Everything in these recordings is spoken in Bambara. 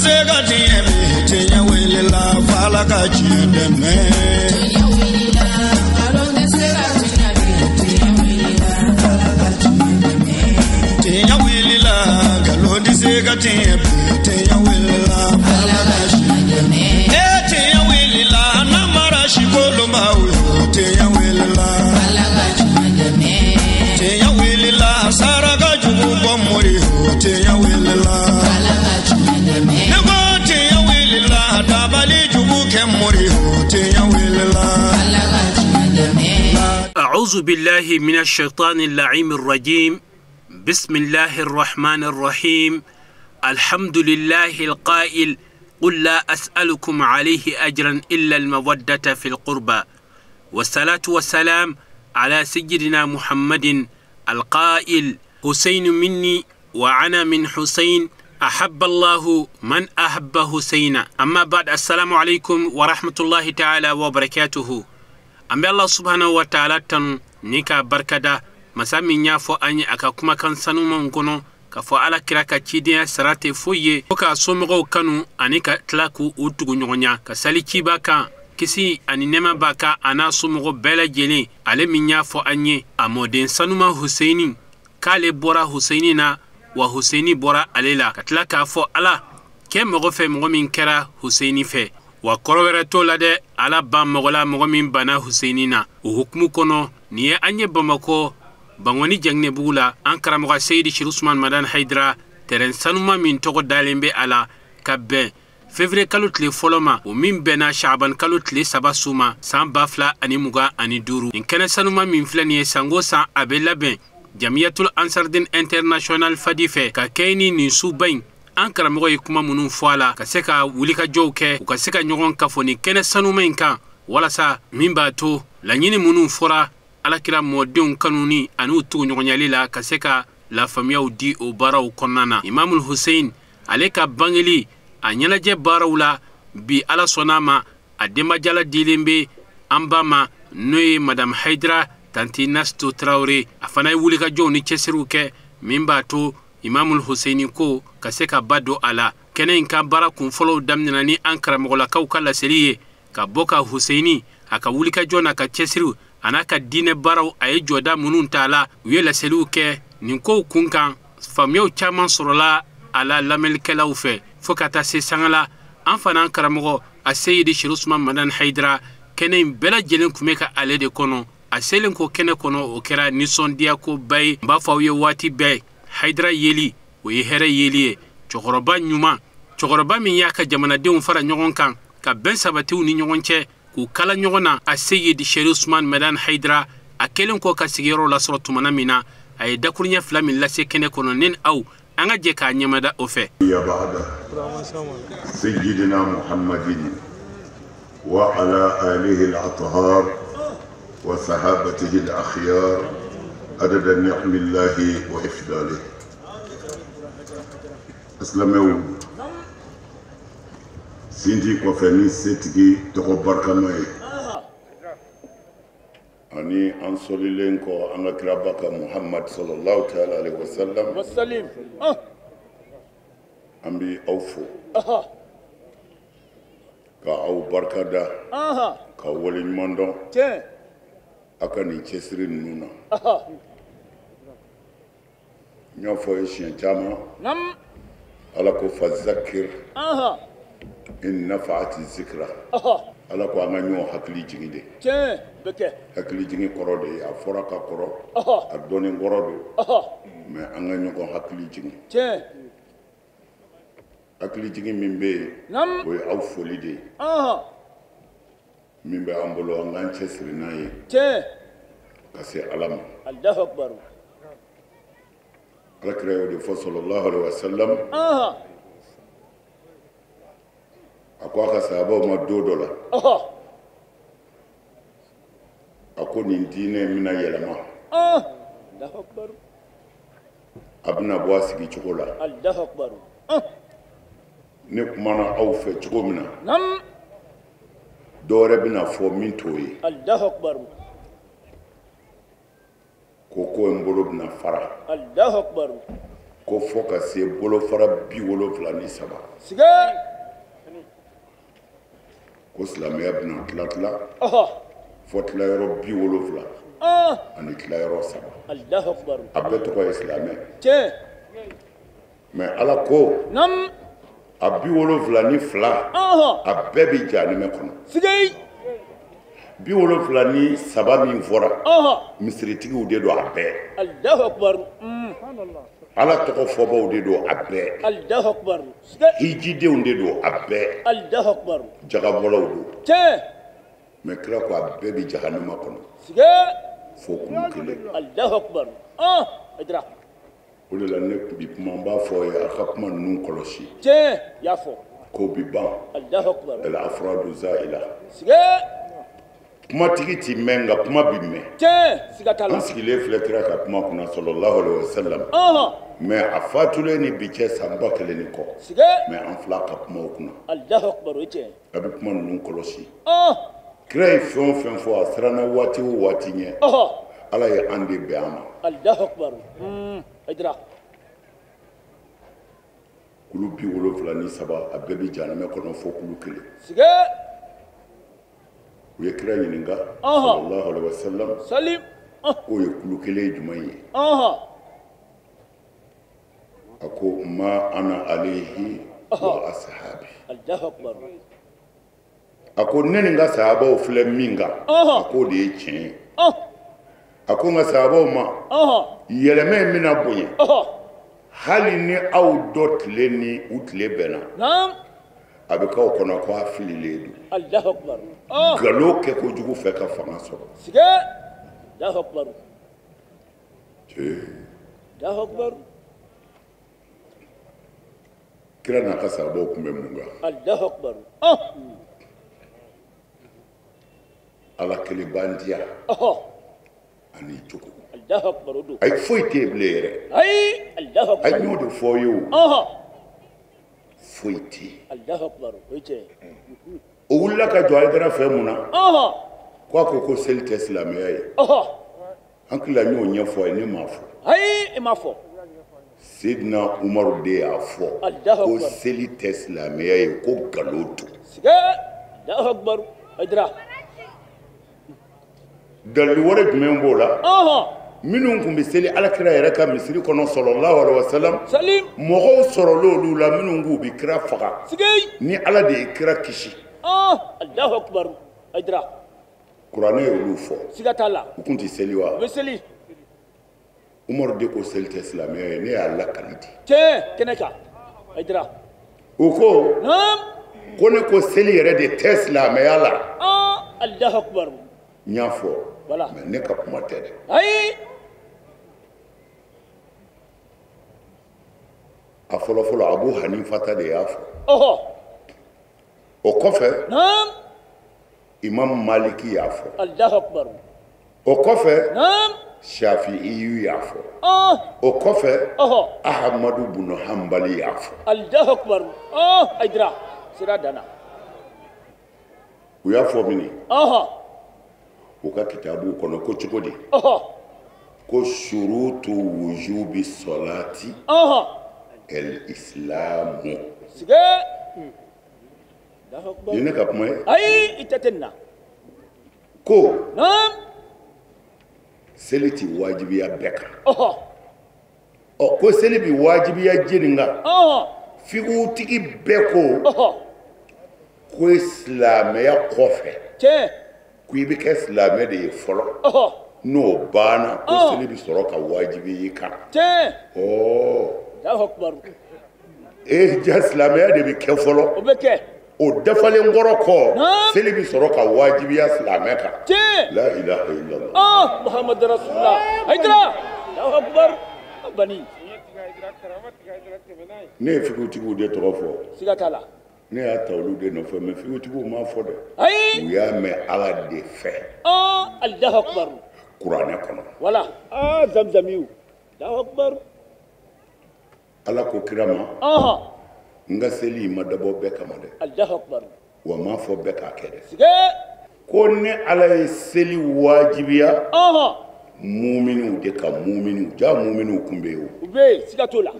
sega tiye tinya wele la fala ka chinde me tinya wele la galondi sega tiye tinya wele la fala ka chinde me tinya wele la namara shikolo mawe tinya wele la fala ka chinde me tinya wele la saraga jubu bomori tinya wele la fala ka chinde me nebo tinya wele la dabali jubu kemori tinya wele la fala ka chinde me أعوذ بالله من الشيطان اللعين الرجيم بسم الله الرحمن الرحيم الحمد لله القائل قل لا أسألكم عليه أجرا إلا المودة في القربى والصلاة والسلام على سيدنا محمد القائل حسين مني وأنا من حسين أحب الله من أحب حسين. أما بعد السلام عليكم ورحمة الله تعالى وبركاته. أم الله سبحانه وتعالى تن نيكا بركدا مسامي نيافو أني أكا كما كان سنو منكونو كفو على كراكا تشيديا سراتي فوي وكا سومغو كانو أنيكا تلاكو أوتوغو نيغنيا كسالي تشيباكا kisi ani nema baka ana sumugo bela jeli ale minyafo anye amodin sanuma Husaini kale bora Husaini na wa Husaini bora alela katla ka fo ala ke mogo fe mogo min kera Husaini fe wa korowere to lade ala ba mogola mogo min bana Husaini na hukmu kono niye anye bamako bangoni jangne bugula ankara moga Seydi Cheikh Ousmane Madan Haidara teren sanuma min togo dalembe ala kabbe février kalotle foloma o min bena Shaaban kalotle sabasuma san bafla ani muga ani duru in kana sanuma min flani sango san abela ben Jamiyatul Ansardin International Fadife ka kayni ni subain ankara mogo kuma munun fala ka seka wulika jowke ka seka nyogon kafoni kana sanuma inka wala sa min ba to la nyini munun fora alakira modun kanuni anu tu nyogonyali la ka seka la famille di o baraw konana Imamul Hussein aleka bangeli a ɲɛnajɛ baaraw la bi ala sɔnn'a a denbajala dilen be an ba ma n'o ye madame Haidara tanti Nasto Traoré a fana ye wulikajɔw ni cɛsiriw kɛ min b'a to Imamul Husaini ko ka se ka ba don a la kɛnɛ in ka baara kunfɔlɔw daminɛna ni an karamɔgɔlakaw ka laseli ye ka bɔ ka Husaini a ka wulikajɔ n'a ka cɛsiriw a n'a ka diinɛ baaraw a ye jɔda minnu ta la u ye laseliw kɛ nin kow kun kan faamuyaw caman sɔrɔla a la lamɛnnikɛlaw fɛ fo ka taa se sangala an fana an karamɔgɔ a Seydi Cheikh Ousmane Madan Haidara kɛnɛ in bɛɛ lajɛlen kun bɛ ka ale de kɔnɔ a selen ko kɛnɛ kɔnɔ o kɛra nisɔndiya ko ba ye n b'a fɔ aw ye waati bɛɛ Haidara yeli o ye hɛrɛ yeli ye cɛkɔrɔba ɲuman cɛkɔrɔba min y'a ka jamanadenw fara ɲɔgɔn kan ka bɛn sabatiw ni ɲɔgɔn cɛ k'u kala ɲɔgɔn na a Seydi Cheikh Ousmane Madan Haidara a kɛlen kɔ ka sigiyɔrɔ lasɔrɔ tumana min na a ye dakuruɲɛ fila min lase kɛnɛ kɔnɔ ne ni aw an ka jɛ k'a ɲɛmada o fɛ سيدنا محمد وعلى آله الأطهار وصحابته الأخيار عدد نعم الله وإفضاله أسلموا سيدي كوفاني سيتكي تقبر كماي أني أنصلي لنكو أنا كرابك محمد صلى الله عليه وسلم أمبي أوفو ka aw barkada ka wali ɲuman aka nin cɛsiri ninnu na n y'a fɔ ye siɲɛ caman ala ko fa zakir in nafaati zikra ala ko an ka ɲɔgɔn hakili jigin de hakili jigin kɔrɔ de a fɔra ka kɔrɔ a dɔnni kɔrɔ don mais an ka ɲɔgɔn hakili jigin hakili jigin min bɛ yen o ye aw foli de ye min bɛ an bolo an k'an cɛsiri n'a ye ka se ala ma alakira y'o de fɔ sallallahu alaihi wa sallam a ko a ka sahabaw ma don dɔ la a ko nin diinɛ bɛna yɛlɛma a bɛna bɔ a sigi cogo la ne kumana aw fɛ cogo min na dɔwɛrɛ bɛna fɔ min t'o ye ko ko n bolo bɛna fara ko fo ka se bolofara 73 siga ko silamɛya bɛna tila fo tilayɔrɔ 70 ani tilayɔrɔ 3 Allahu akbar a bɛɛ tɔgɔ ye silamɛ tiɲɛ mais ala ko nam a 72 a bɛɛ bɛ jahanɛmɛ kɔnɔ siga 73 min fɔra misiritigiw de don a bɛɛ Allahu akbar ala tɔgɔ fɔbaw de don a bɛɛ Allahu akbar siga hijidenw de don a bɛɛ Allahu akbar jagabɔlaw don tiɲɛ mais kira ko a bɛɛ bɛ jahanɛma kɔnɔ siga fo kulu kelen Allahu akbar idra o de la ne tun bi kuma n b'a fɔ ye a ka kuma ninnu kɔlɔsi tiɲɛ y'a fɔ k'o bi ban Allahu akbar el afradu zaila siga kumatigi ti mɛn nka kuma bi mɛn tiɲɛ siga t'a la an sigilen filɛ kira ka kuma kunna sallallahu alaihi wasallam mais a fatulen ni bi cɛ san 1000 ni kɔ siga mais an fila ka kumaw kunna Allahu akbar o tiɲɛ a bɛ kuma ninnu kɔlɔsi kira ye fɛn o fɛn fɔ a siranna waati o waati ɲɛ ala ye an de bɛn a ma Allahu akbar idra kulu 73 a bɛɛ bɛ jahanɛmɛ kɔnɔ fo kulu kelen siga u ye kira ɲininka sallallahu alaihi wasallam salim k'o ye kulu kelen ye jumɛn ye a ko ma ana alayhi wa ashabi Allahu akbar a ko ne ni n ka sahabaw filɛ min kan a k'o de ye tiɲɛ ye a ko n ka sahabaw ma yɛlɛmɛ in bɛna bonya hali ni aw dɔ tile ni u tile bɛnna a bɛ k'aw kɔnɔ ko a fililen don Allahu akbar nkalon kɛ kojugu fɛ ka fanga sɔrɔ siga Allahu akbar Allahu akbar kira n'a ka sahabaw tun bɛ mun kan Allahu akbar ala kelen b'an diya ani cogo Allahu akbar o don ayi foyi tɛ yen bilen yɛrɛ ayi Allahu akbar ayi n y'o de fɔ ye o foyi tɛ yen Allahu akbar o ye tiɲɛ o wulila ka jɔ Hayidara fɛ mun na ko a ko seli tɛ silamɛya ye an tila n y'o ɲɛfɔ a ye ne m'a fɔ ayi i m'a fɔ Seydina Umaru de y'a fɔ ko seli tɛ silamɛya ye ko nkalon don siga Allahu akbar idra dalili wɛrɛ jumɛn b'o la minnu tun bɛ seli alakira yɛrɛ ka misiri kɔnɔ sallallahu alaihi wasallam mɔgɔw sɔrɔla olu la minnu k'u bɛ kira faga ni ala de ye kira kisi Allahu akbar idra kuranɛ ye olu fɔ siga t'a la u tun tɛ seli wa u bɛ seli Umaru de ko seli tɛ silamɛya ye ne y'a lakali di tiɲɛ kɛnɛ kan idra o ko ne ko seli yɛrɛ de tɛ silamɛya la Allahu akbar n y'a fɔ mais ne ka kuma tɛ dɛ ayi a fɔlɔfɔlɔ Abu Hanifata de y'a fɔ o kɔfɛ Imam Maliki y'a fɔ Allahu akbar o kɔfɛ Shafi'i y'a fɔ o kɔfɛ Ahmadu bunu Hanbali y'a fɔ Allahu akbar idra sira dana u y'a fɔ min u ka kitabu kɔnɔ ko cogo di ko shurutu wujubi salati el islamu siga ni ne ka kuma ye ayi i tɛ ten na ko seli ti wajibiya bɛɛ kan ko seli bi wajibiya jeni kan figutigi bɛɛ ko silamɛya kɔfɛ ko i bɛ kɛ silamɛ de ye fɔlɔ n'o banna ko seli bi sɔrɔ ka wajibi i kan ja silamɛya de bɛ kɛ fɔlɔ o bɛ kɛ o dafalen kɔrɔ kɔ seli bi sɔrɔ ka wajibiya silamɛ kan la ilaha illallah Muhammad rasulullah idra Allahu akbar bani ne ye figutigiw de tɔgɔ fɔ siga t'a la ne y'a ta olu de nɔfɛ mais figutigiw m'a fɔ dɛ ayi u y'a mɛn ala de fɛ Allahu akbar kuranɛ kɔnɔ wala zamzamiw Allahu akbar ala ko kira ma n ka seli ma dabɔ bɛɛ kama dɛ Allahu akbar wa m'a fɔ bɛɛ k'a kɛ dɛ siga ko ni ala ye seli wajibiya muminiw de ka muminiw ja muminiw kun bɛ yen o u bɛ siga t'o la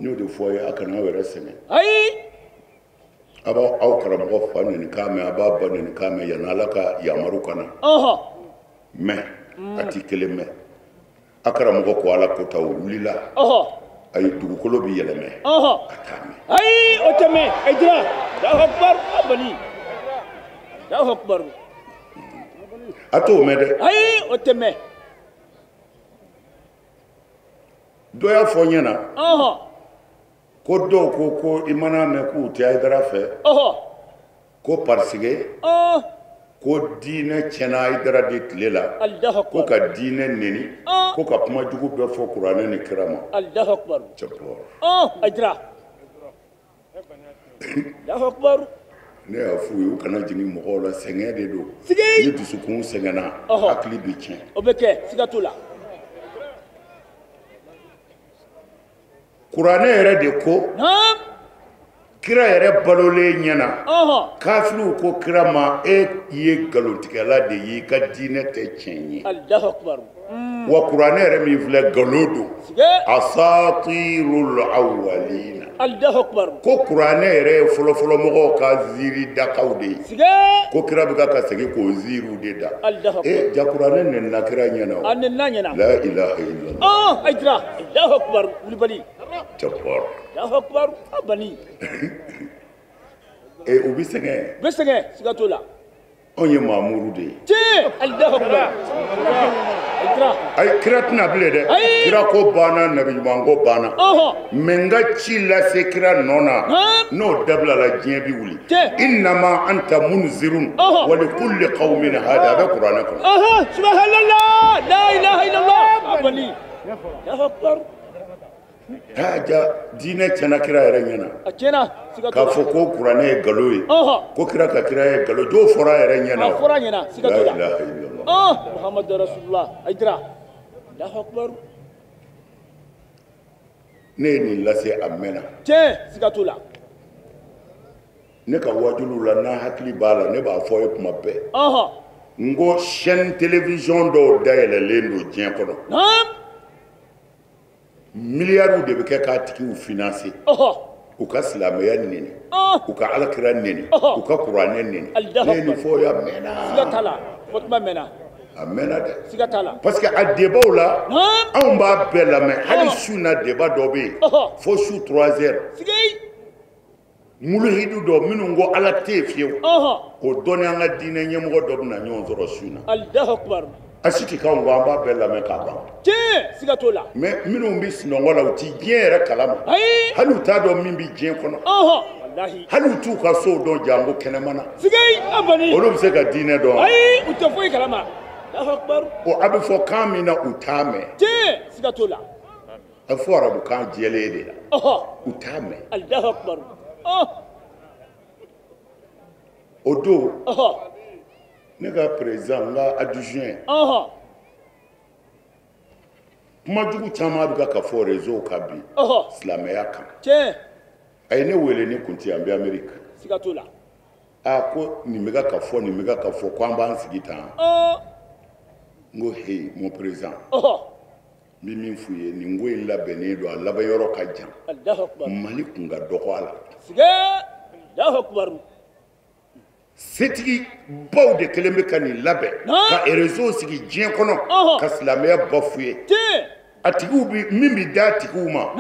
n'o de fɔ ye a kana aw yɛrɛ sɛgɛn ayi a b'a aw karamɔgɔ fa nɛnikan mɛn a b'a ba nɛnikan mɛn yanni ala ka yamaru ka na mɛ a ti kelen mɛn a karamɔgɔ ko ala ko ta o wulila ayi dugukolo bi yɛlɛmɛ a t'a mɛn ayi o tɛ mɛn ayi dira Allahu akbar abali Allahu akbar a t'o mɛn dɛ ayi o tɛ mɛn dɔ y'a fɔ n ɲɛna ko dɔw ko i mana mɛn k'u tɛ Hayidara fɛ ko parce que ko diinɛ tiɲɛna Hayidara de tile la ko ka diinɛ neni ko ka kuma jugu bɛɛ fɔ kuranɛ ni kira ma Allahu akbar cɛpɔ ajira Allahu akbar ne y'a f'u ye u kana jigin mɔgɔw la sɛgɛn de don ni dusukun sɛgɛnna hakili bɛ tiɲɛ o bɛ kɛ siga t'o la kuranɛ yɛrɛ de ko kira yɛrɛ balolen ɲɛna kafiriw ko kira ma e ye nkalontigɛla de ye i ka diinɛ tɛ tiɲɛ ye Allahu akbar wa kuranɛ yɛrɛ min filɛ nkalon don asatirul awwalina Allahu akbar ko kuranɛ yɛrɛ ye fɔlɔfɔlɔ mɔgɔw ka ziiri dakaw de ye ko kira bɛ ka segin k'o ziiriw de da ja kuranɛ nɛnina kira ɲɛna o a nɛnina ɲɛna la ilaha illallah ajira Allahu akbar wulibali cɛpɔr Allahu akbar abani u bɛ sɛgɛn siga t'o la anw ye maamuru de ye tiɲɛ Allahu akbar ayi kira tɛna bilen dɛ kira ko banna nabi ɲuman ko banna mɛ n ka ci lase kira nɔ na n'o dabila la diɲɛ bi wuli innama anta munzirun wa likulli qawmin hada a bɛ kuranɛ kɔnɔ subhanallah la ilaha illallah abani Allahu akbar ja diinɛ tiɲɛna kira yɛrɛ ɲɛna a tiɲɛna siga t'o k'a la fɔ ko kuranɛ ye nkalon ye ko kira ka kira ye nkalon jo fɔra a yɛrɛ ɲɛna a fɔra ɲɛna siga t'o la la ilaha illallah muhammadu rasulullah ajira Allahu akbar ne ye nin lase a mɛnna tiɲɛ siga t'o la ne ka wajuliw la n'a hakili b'a la ne b'a fɔ ye kuma bɛɛ n ko chaîne télévision dɔw dayɛlɛlen don diɲɛ kɔnɔ miliyariw de bɛ kɛ k'a tigiw financer u ka silamɛya neni u ka alakira neni u ka kuranɛ neni ne ye nin fɔ ye a mɛnna siga t'a la fɔ tuma mɛnna a mɛnna dɛ siga t'a la parce que a débatw la anw b'a bɛɛ lamɛn hali su na débat dɔ bɛ yen fo su 3 heures muluhidu dɔ minnu ko ala tɛ yen fiyewu o dɔnni an ka diinɛ ɲɛmɔgɔ dɔ bɛ na ɲɔgɔn sɔrɔ su na Allahu akbar a si tɛ k'anw ko an b'a bɛɛ lamɛn k'a ban tiɲɛ siga t'o la mais minnu bɛ sinɔgɔ la u ti diɲɛ yɛrɛ kalama hali u t'a dɔn min bɛ diɲɛ kɔnɔ wallahi hali u t'u ka sow dɔn janko kɛnɛmana sigai abani olu bɛ se ka diinɛ dɔn u tɛ foyi kalama Allahu akbar a bɛ fɔ kan min na u t'a mɛn tiɲɛ siga t'o la a bɛ fɔ arabukan jɛlen de la u t'a mɛn Allahu akbar o don ne ka président n ka adjoint kuma jugu caman bɛ ka fɔ réseau kan bi silamɛya kan tiɲɛ a ye ne wele ni kun tɛ yan n bɛ Amérique siga t'o la ko nin bɛ ka fɔ nin bɛ ka fɔ ko an b'an sigi tan n ko hey mon président n bɛ min f'u ye nin ko in labɛnnen don a laban yɔrɔ ka jan Allahu akbar Mali kun ka dɔgɔ a la siga Allahu akbar setigi baw de kelen bɛ ka nin labɛn ka réseau sigi diɲɛ kɔnɔ ka silamɛya bafu ye a tigiw bi min bi da tigiw ma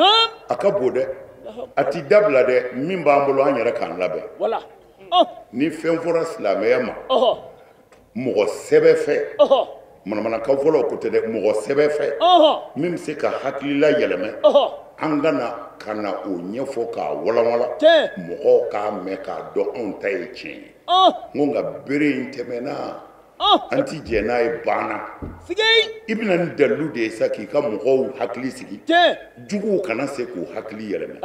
a ka bon dɛ a ti dabila dɛ min b'an bolo an yɛrɛ k'an labɛn ni fɛn fɔra silamɛya ma mɔgɔ sɛbɛ fɛ manamanakan fɔlɔ ko tɛ dɛ mɔgɔ sɛbɛ fɛ min bɛ se ka hakilila yɛlɛmɛ an ka na o ɲɛfɔ k'a walawala mɔgɔw k'a mɛn k'a dɔn anw ta ye tiɲɛ ye n ko nka bere in tɛmɛna an ti jɛ n'a ye banna i bɛna ni dalilu de ye sa k'i ka mɔgɔw hakili sigi juguw kana se k'u hakili yɛlɛmɛ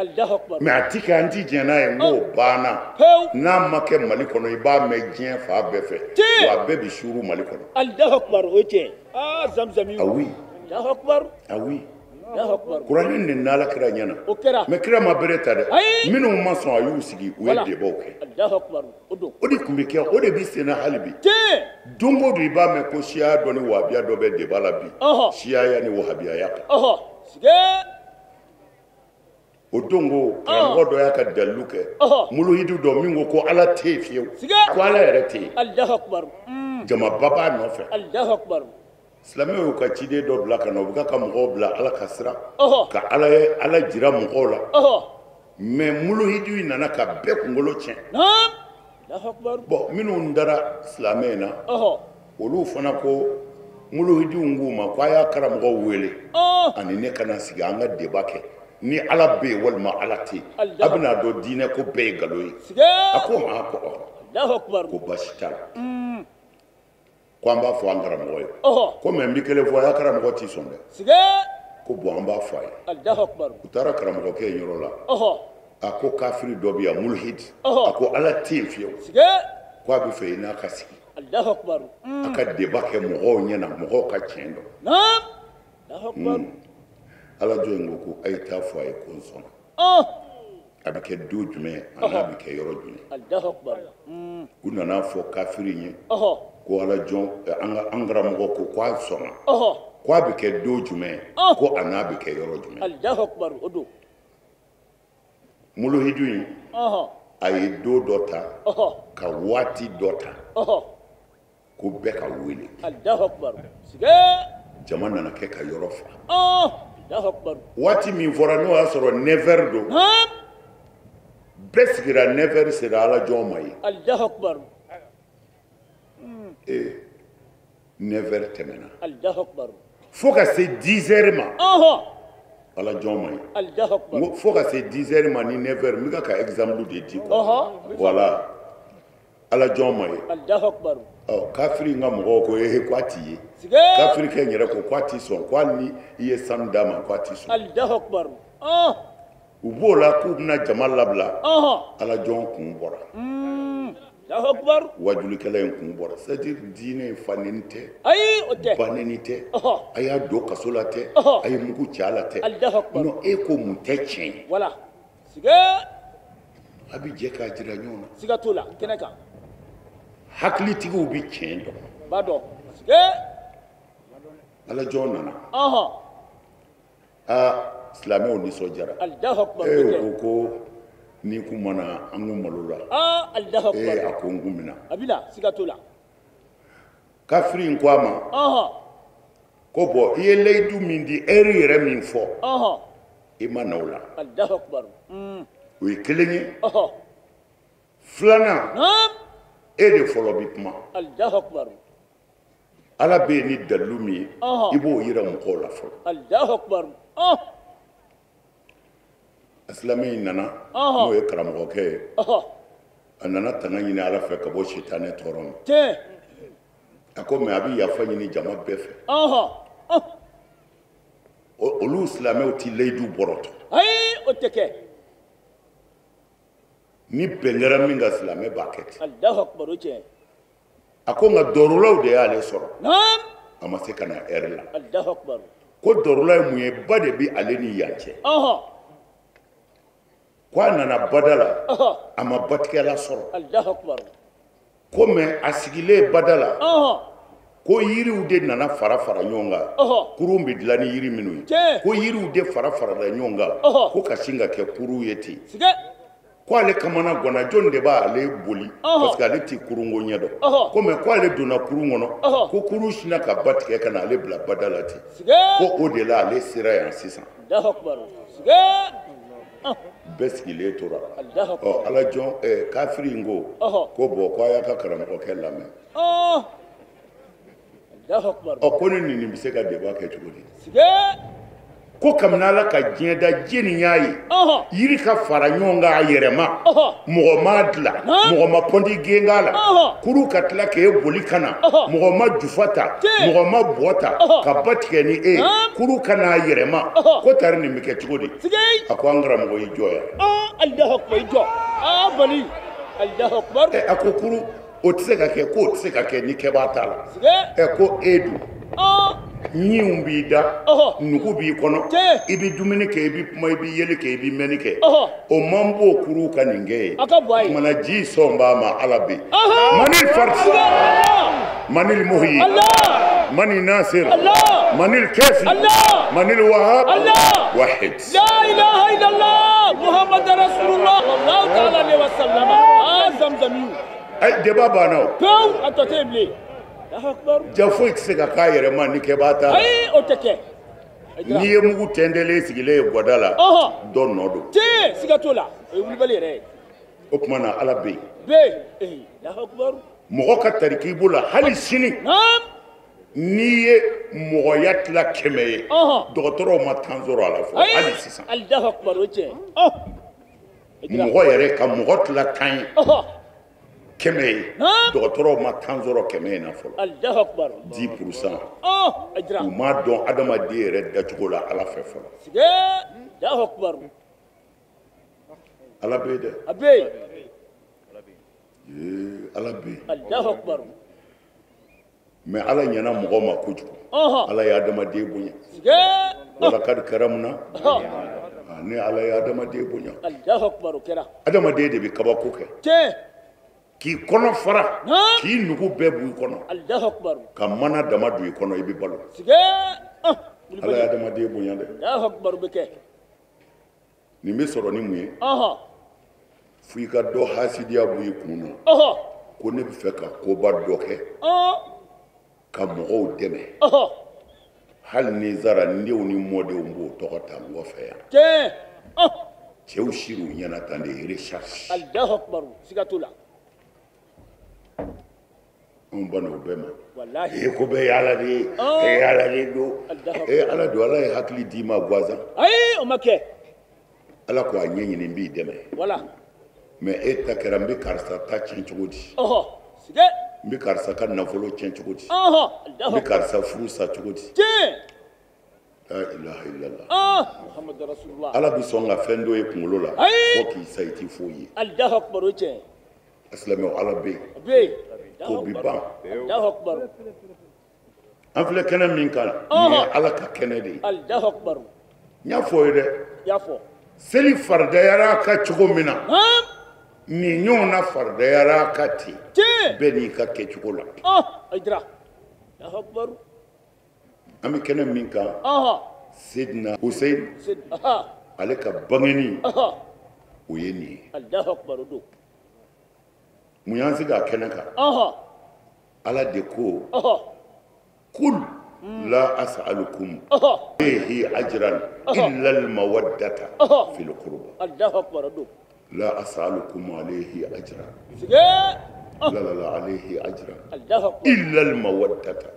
mɛ a ti kɛ an ti jɛ n'a ye n k'o banna n'a ma kɛ Mali kɔnɔ i b'a mɛn diɲɛ fan bɛɛ fɛ wa a bɛɛ bi suuru Mali kɔnɔ awi kuranɛ nin n'ala kira ɲɛna mɛ kira ma bere ta dɛ minnu ma sɔn a y'u sigi u ye debaw kɛ o de tun bɛ kɛ o de bɛ sen na hali bi don o don i b'a mɛn ko siya dɔ ni wahabiya dɔ bɛ deba la bi siyaya ni wahabiyaya kan o dongo karamɔgɔ dɔ y'a ka dalilu kɛ muluhidu dɔ min ko ala tɛ yen fiyewu ko ala yɛrɛ tɛ yen Allahu akbar jamaba b'a nɔfɛ Allahu akbar silamɛw y'u ka ciden dɔ bila ka na u bɛ ka mɔgɔw bila ala ka sira ka ala jira mɔgɔw la mais muluhidu nana ka bɛɛ kunkolo tiɲɛ Allahu akbar bon minnu dara silamɛ na olu fana ko muluhidu k'u ma ko a y'a karamɔgɔ wele ani ne kana sigi an ka débat kɛ ni ala bɛ yen walima ala tɛ yen a bɛna dɔn diinɛ ko bɛɛ ye nkalon ye a ko ma ko ko baasi t'a la ko an b'a fɔ an karamɔgɔ ye ko mɛ n bɛ kelen fɔ a y'a karamɔgɔ t'i sɔn dɛ ko bon an b'a fɔ a ye u taara karamɔgɔkɛ yen yɔrɔ la a ko kafiri dɔ bɛ yan mulhid a ko ala tɛ yen fiyewu ko a bɛ fɛ i n'a ka sigi a ka débat kɛ mɔgɔw ɲɛna mɔgɔw ka tiɲɛ dɔn ala jɔ in ko a ye taa fɔ a ye ko n sɔnna a bɛ kɛ don jumɛn a n'a bɛ kɛ yɔrɔ jumɛn u nana fɔ kafiri ye ko ala jɔn an karamɔgɔ ko a sɔnna ko a bɛ kɛ don jumɛn ko a n'a bɛ kɛ yɔrɔ jumɛn muluhidu in a ye don dɔ ta ka waati dɔ ta ko bɛɛ ka wele jama nana kɛ ka yɔrɔ fa waati min fɔra n'o y'a sɔrɔ 9h don bɛɛ sigira 9h sera ala jɔn ma ye 9h tɛmɛna fo ka se 10h ma ala jɔn ma ye fo ka se 10h ma ni 9h n bɛ ka exemple de di voilà ala jɔn ma ye kafiri ka mɔgɔw ko ko a t'i ye kafiri kɛ yɛrɛ ko a t'i sɔn ko hali ni i ye sanu d'a ma ko a t'i sɔn u b'o la k'u bɛna jama labila ala jɔn kun bɔra wajulikɛla in kun bɔra c'est à dire diinɛ in faneni tɛ baneni tɛ a y'a don kaso la tɛ a ye mugu ci a la tɛ non e ko mun tɛ tiɲɛ ye a bɛ jɛ k'a jira ɲɔgɔn na hakilitigiw bɛ tiɲɛ dɔn ala jɔn nana silamɛw nisɔndiyara ko ko ni kun mana an kun malo la a ko n kun mina kafiri in ko a ma ko bɔn i ye layidu min di ɛri yɛrɛ min fɔ i ma na o la o ye kelen ye filanan e de fɔlɔ bɛ kuma ala bɛ yen ni dalilu min ye i b'o yira mɔgɔw la fɔlɔ silamɛ in nana n'o ye karamɔgɔkɛ ye a nana tanga ɲini ala fɛ ka bɔ sitanɛ tɔɔrɔ ma a ko mɛ a bɛ yafa ɲini jama bɛɛ fɛ olu silamɛw tɛ layidu bɔrɔtɔ o tɛ kɛ ni bɛn kɛra min ka silamɛ b'a kɛ ten a ko nka dɔrɔlaw de y'ale sɔrɔ a ma se ka na ɛri la ko dɔrɔla ye mun ye ba de bɛ ale ni yan cɛ ko a nana bada la a ma batigɛla sɔrɔ ko mɛ a sigilen bada la ko yiriw de nana fara fara ɲɔgɔn kan kurun bɛ dilan ni yiri minnu ye ko yiriw de fara farala ɲɔgɔn kan ko ka sin ka kɛ kurun ye ten ko ale kamana ganna jɔn de b'ale boli parce que ale tɛ kurunko ɲɛ dɔn ko mɛ ko ale donna kurun kɔnɔ ko kurun sinna ka ba tigɛ ka na ale bila bada la ten ko o de la ale sera yan sisan bɛɛ sigilen tora ala jɔn kafiri in ko bɔn ko a y'a ka karamɔgɔkɛ lamɛn ko ne nin bɛ se ka débat kɛ cogo di ko kabini ala ka diɲɛ da diɲɛ nin y'a ye yiri ka fara ɲɔgɔn kan a yɛrɛ ma mɔgɔ ma dilan mɔgɔ ma pɔnti genga la kuru ka tila k'e boli ka na mɔgɔ ma jufa ta mɔgɔ ma bɔ ta ka ba tigɛ ni e kuru ka n'a yɛrɛ ma ko tari nin bɛ kɛ cogo di a ko an karamɔgɔ y'i jɔ yan a ko kuru o tɛ se ka kɛ k'o tɛ se ka kɛ ni kɛbaa t'a la ko e dun ɲiw b'i da nugu b'i kɔnɔ i bɛ dumuni kɛ i bɛ kuma i bɛ yeli kɛ i bɛ mɛnni kɛ o man b'o kuru ka nin kɛ ye kumana ji sɔn b'a ma ala bɛ manil farisi manil muhi من الناصر الله من الكافي الله من الوهاب الله واحد لا إله إلا الله محمد رسول الله صلى الله تعالى عليه وسلم زمزم أي دبابة نو كم أنت تبلي الله أكبر جافوك سكا كاير ما نكباتا أي أوتك ni ye mugu tendele sigile ye godala don nodo te sigatola e wuli bale re o kuma na ala be Allahu akbar mogo ka tariki bula hali sini naam ni ye mogo yatla keme ye dɔgɔtɔrɔw ma tanzoro ala fɔ hali sisan Allahu akbar o cɛ mogo yɛrɛ ka mogo tila tan ye kɛmɛ ye dɔgɔtɔrɔw ma tanzoro kɛmɛ ye na fɔlɔ Allahu akbar 10% u ma dɔn adamaden yɛrɛ dacogo la ala fɛ fɔlɔ Allahu akbar ala be dɛ abe ala be Allahu akbar mais ala ɲɛna mɔgɔ ma kojugu ala ye adamaden bonya wala kadi karamuna ni ala ye adamaden bonya Allahu akbar kɛra adamaden de bɛ kabako kɛ k'i kɔnɔ fara k'i nugu bɛɛ b'u kɔnɔ Allahu akbar ka mana dama don i kɔnɔ i bɛ balo ala ye adamaden bonya dɛ Allahu akbar bɛ kɛ nin bɛ sɔrɔ ni mun ye f'i ka dɔ hasidiya bɔ i kun na ko ne bɛ fɛ ka koba dɔ kɛ ka mɔgɔw dɛmɛ hali ni zara n denw ni mɔdenw b'o tɔgɔ ta n kɔfɛ yan cɛw sir'u ɲɛna tan de recherche Allahu akbar siga t'o la anw banna o bɛɛ ma wallahi ko bɛɛ ye ala de ye ala de don ala don ala ye hakili d'i ma gansan ayi o ma kɛ ala ko a ɲɛɲini n b'i dɛmɛ wala mais e ta kɛra n bɛ karisa ta tiɲɛ cogo di sige n bɛ karisa ka nafolo tiɲɛ cogo di n bɛ karisa furu sa cogo di la ilaha illallah muhammadu rasulullah ala bɛ sɔn ka fɛn dɔ ye kunkolo la fo k'i sa i tɛ foyi ye Allahu akbar o tiɲɛ asilamɛw ala bɛ yen ko bi ban Allahu akbar an filɛ kɛnɛ min kan nin ye ala ka kɛnɛ de ye Allahu akbar n y'a fɔ ye dɛ y'a fɔ seli faridayara ka cogo min na nin ɲɔgɔnna faridayara ka ten bɛɛ n'i ka kɛcogo la ayidira Allahu akbar an bɛ kɛnɛ min kan Seydina Huseyin ale ka bangeni o ye nin ye Allahu akbar o don mun y'an sigi a kɛnɛ kan ala de ko kul la as'alukum alayhi ajran illa al-mawaddata fil qurba Allahu akbar o don la as'alukum alayhi ajran la alayhi ajran illa al-mawaddata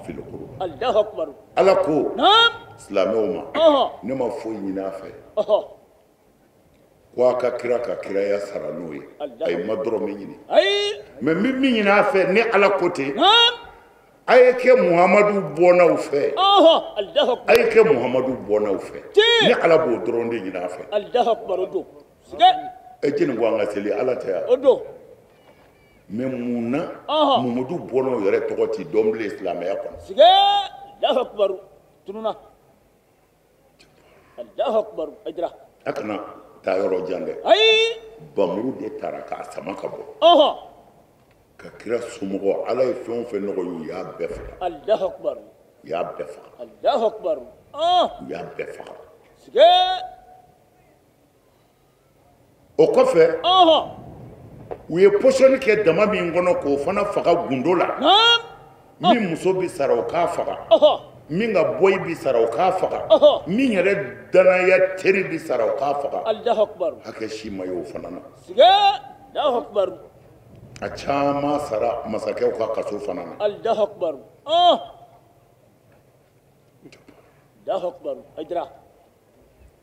fil qurba Allahu akbar ala ko silamɛw ma ne ma foyi ɲini a fɛ ko a ka kira ka kiraya sara n'o ye a ye ma dɔrɔn min ɲini mais n bɛ min ɲini a fɛ ne ala ko ten a ye kɛ muhamadu bɔnnaw fɛ a ye kɛ muhamadu bɔnnaw fɛ ne ala b'o dɔrɔn de ɲini a fɛ Allahu akbar o don jeni ko an ka seli ala tɛ yan o don mais mun na muhamadu bɔnnaw yɛrɛ tɔgɔ tɛ dɔn bilen silamɛya kɔnɔ Allahu akbar tununa Allahu akbar ajira a kana taa yɔrɔ jan dɛ bamuru de taara k'a sama ka bɔ ka kira somɔgɔ ala ye fɛn o fɛn nɔgɔ ye u y'a bɛɛ faga Allahu akbar u y'a bɛɛ faga Allahu akbar u y'a bɛɛ faga sige o kɔfɛ u ye pɔsɔni kɛ dama min kɔnɔ k'o fana faga gundo la min muso bi sara o k'a faga min ka bɔyi bi sara o k'a faga min yɛrɛ danaya teri bi sara o k'a faga Allahu akbar hakɛ si ma ye o fana na sige Allahu akbar a caman sara masakɛw ka kaso fana na Allahu akbar Allahu akbar ajira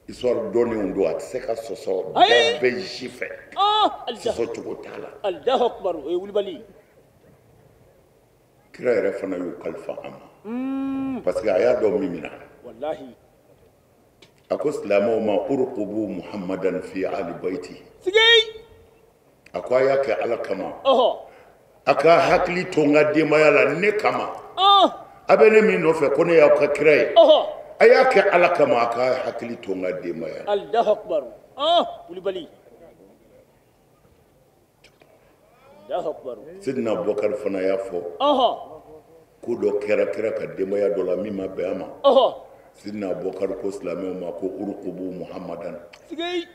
histoire dɔnnenw don a tɛ se ka sɔsɔ bɛɛ bɛ si fɛ sɔsɔ cogo t'a la Allahu akbar o ye wulibali kira yɛrɛ fana y'o kalifa an ma parce que a y'a dɔn min na wallahi a ko silamɛw ma urqubu muhammadan fi ali baiti sige a ko a y'a kɛ ala kama a ka hakili to n ka denbaya la ne kama a bɛ ne min nɔfɛ ko ne y'aw ka kira ye a y'a kɛ ala kama a ka hakili to n ka denbaya la Allahu akbar wulibali Allahu akbar Sidina Abubakar fana y'a fɔ ko dɔ kɛra ka denbaya dɔ la min ma bɛn a ma sidina abubakar ko silamɛw ma ko urukubu muhammadan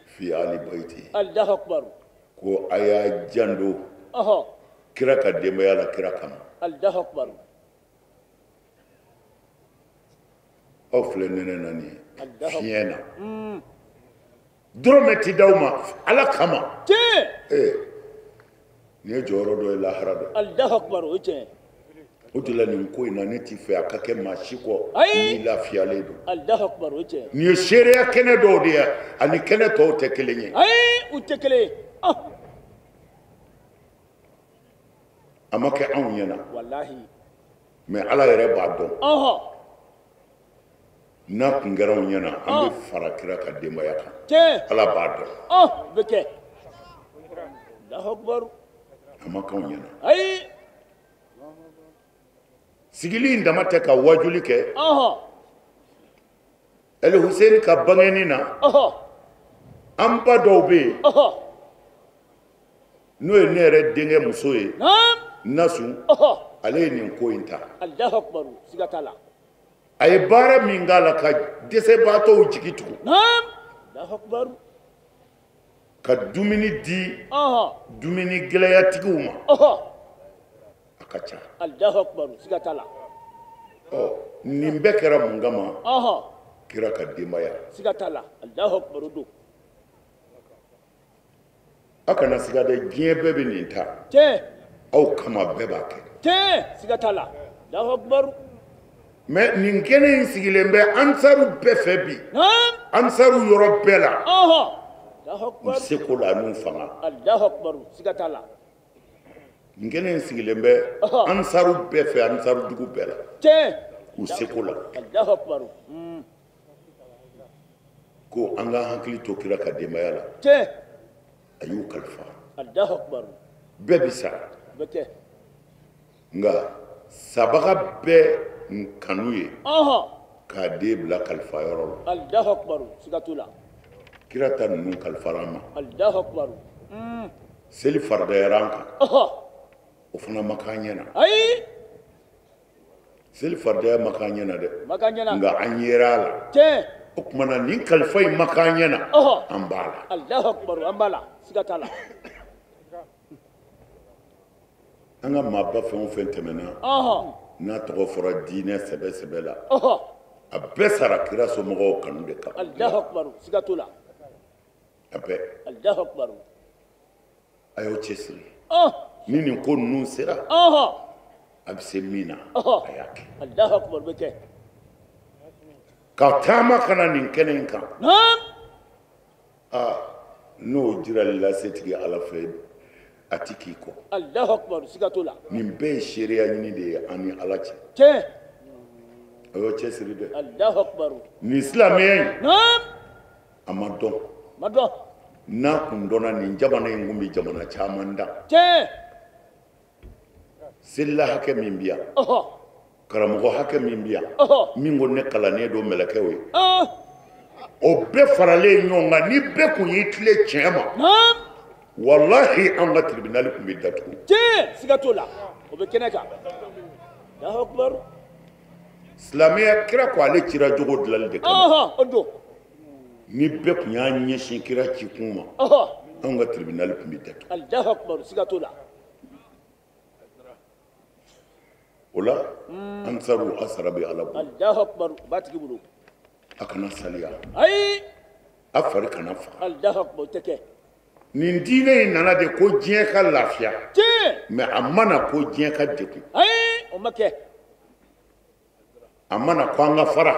fi ali bayti Allahu akbar ko a y'a jando kira ka denbaya la kira kama Allahu akbar aw filɛ nɛnɛ na nin ye fiɲɛ na dɔrɔmɛ ti d'aw ma ala kama nin ye jɔyɔrɔ dɔ ye lahara dɔ Allahu akbar o tiɲɛ o de la nin ko in na ne t'i fɛ a ka kɛ maa si kɔ n'i lafiyalen don Allahu akbar o tiɲɛ nin ye seereya kɛnɛ dɔw de ye ani kɛnɛ tɔw tɛ kelen ye u tɛ kelen ye a ma kɛ anw ɲɛna wallahi mais ala yɛrɛ b'a dɔn n'a kun kɛra anw ɲɛna an bɛ fara kira ka denbaya kan ala b'a dɔn bɛ kɛ Allahu akbar a ma k'anw ɲɛna sigili in dama tɛ ka wajuli kɛ El Hussein ka bangeni na an ba dɔw bɛ yen n'o ye ne yɛrɛ denkɛ muso ye Nasu ale ye nin ko in ta Allahu akbar siga t'a la a ye baara min k'a la ka dɛsɛbaatɔw jigi tugu Allahu akbar ka dumuni di dumuni gɛlɛyatigiw ma a ka ca Allahu akbar siga t'a la nin bɛɛ kɛra mun kama kira ka denbaya siga t'a la Allahu akbar don a kana siga dɛ diɲɛ bɛɛ bɛ nin ta aw kama bɛɛ b'a kɛ siga t'a la Allahu akbar mais nin kɛnɛ in sigilen bɛ ansaru bɛɛ fɛ bi ansaru yɔrɔ bɛɛ la u seko la n'u fanga Allahu akbar siga t'a la nin kɛnɛ in sigilen bɛ ansaru bɛɛ fɛ ansaru dugu bɛɛ la u seko la Allahu akbar ko an ka hakili to kira ka denbaya la a y'u kalifa Allahu akbar bɛɛ bi sa bɛ kɛ nka sabaga bɛɛ kanu ye k'a den bila kalifa yɔrɔ la Allahu akbar siga t'o la kira ta ninnu kalifara an ma Allahu akbar seli faridayara an kan o fana ma k'an ɲɛna seli faridaya ma k'an ɲɛna dɛ nka an yera a la o tuma na nin kalifa in ma k'an ɲɛna an b'a la Allahu akbar an b'a la siga t'a la an ka maaba fɛn o fɛn tɛmɛna n'a tɔgɔ fɔra diinɛ sɛbɛ sɛbɛ la a bɛɛ sara kira somɔgɔw kanu de kan Allahu akbar siga t'o la a bɛɛ Allahu akbar a y'aw cɛsiri ni nin ko ninnu sera a bɛ se min na a y'a kɛ Allahu akbar bɛ kɛ ka taama ka na nin kɛnɛ in kan n'o jirali la setigi ala fɛ a ti k'i kɔ Allahu akbar siga t'o la nin bɛɛ ye seereya ɲini de ye an ni ala cɛ a y'aw cɛsiri dɛ Allahu akbar nin silamɛya in a ma dɔn n'a kun dɔnna nin jamana in kun bɛ jamana caman da selila hakɛ min bɛ yan karamɔgɔ hakɛ min bɛ yan min ko ne kalannen don mɛlɛkɛw ye o bɛɛ faralen ɲɔgɔn kan ni bɛɛ kun y'i tile tiɲɛ ma wallahi an ka tribunal kun bɛ datugu siga t'o la o bɛ kɛnɛ kan Allahu akbar silamɛya kira ko ale cira jogo dilanli de kama o don ni bɛɛ kun y'a ɲɛsin kira ci kun ma an ka tribunal kun bɛ datugu Allahu akbar siga t'o la o la ansaru asara bɛ ala bolo Allahu akbar ba tigi bolo a kana saliya ayi a fari kana faga Allahu akbar tɛ kɛ nin diinɛ in nana de ko diɲɛ ka lafiya mais a mana ko diɲɛ ka degun ayi o ma kɛ a mana ko an ka fara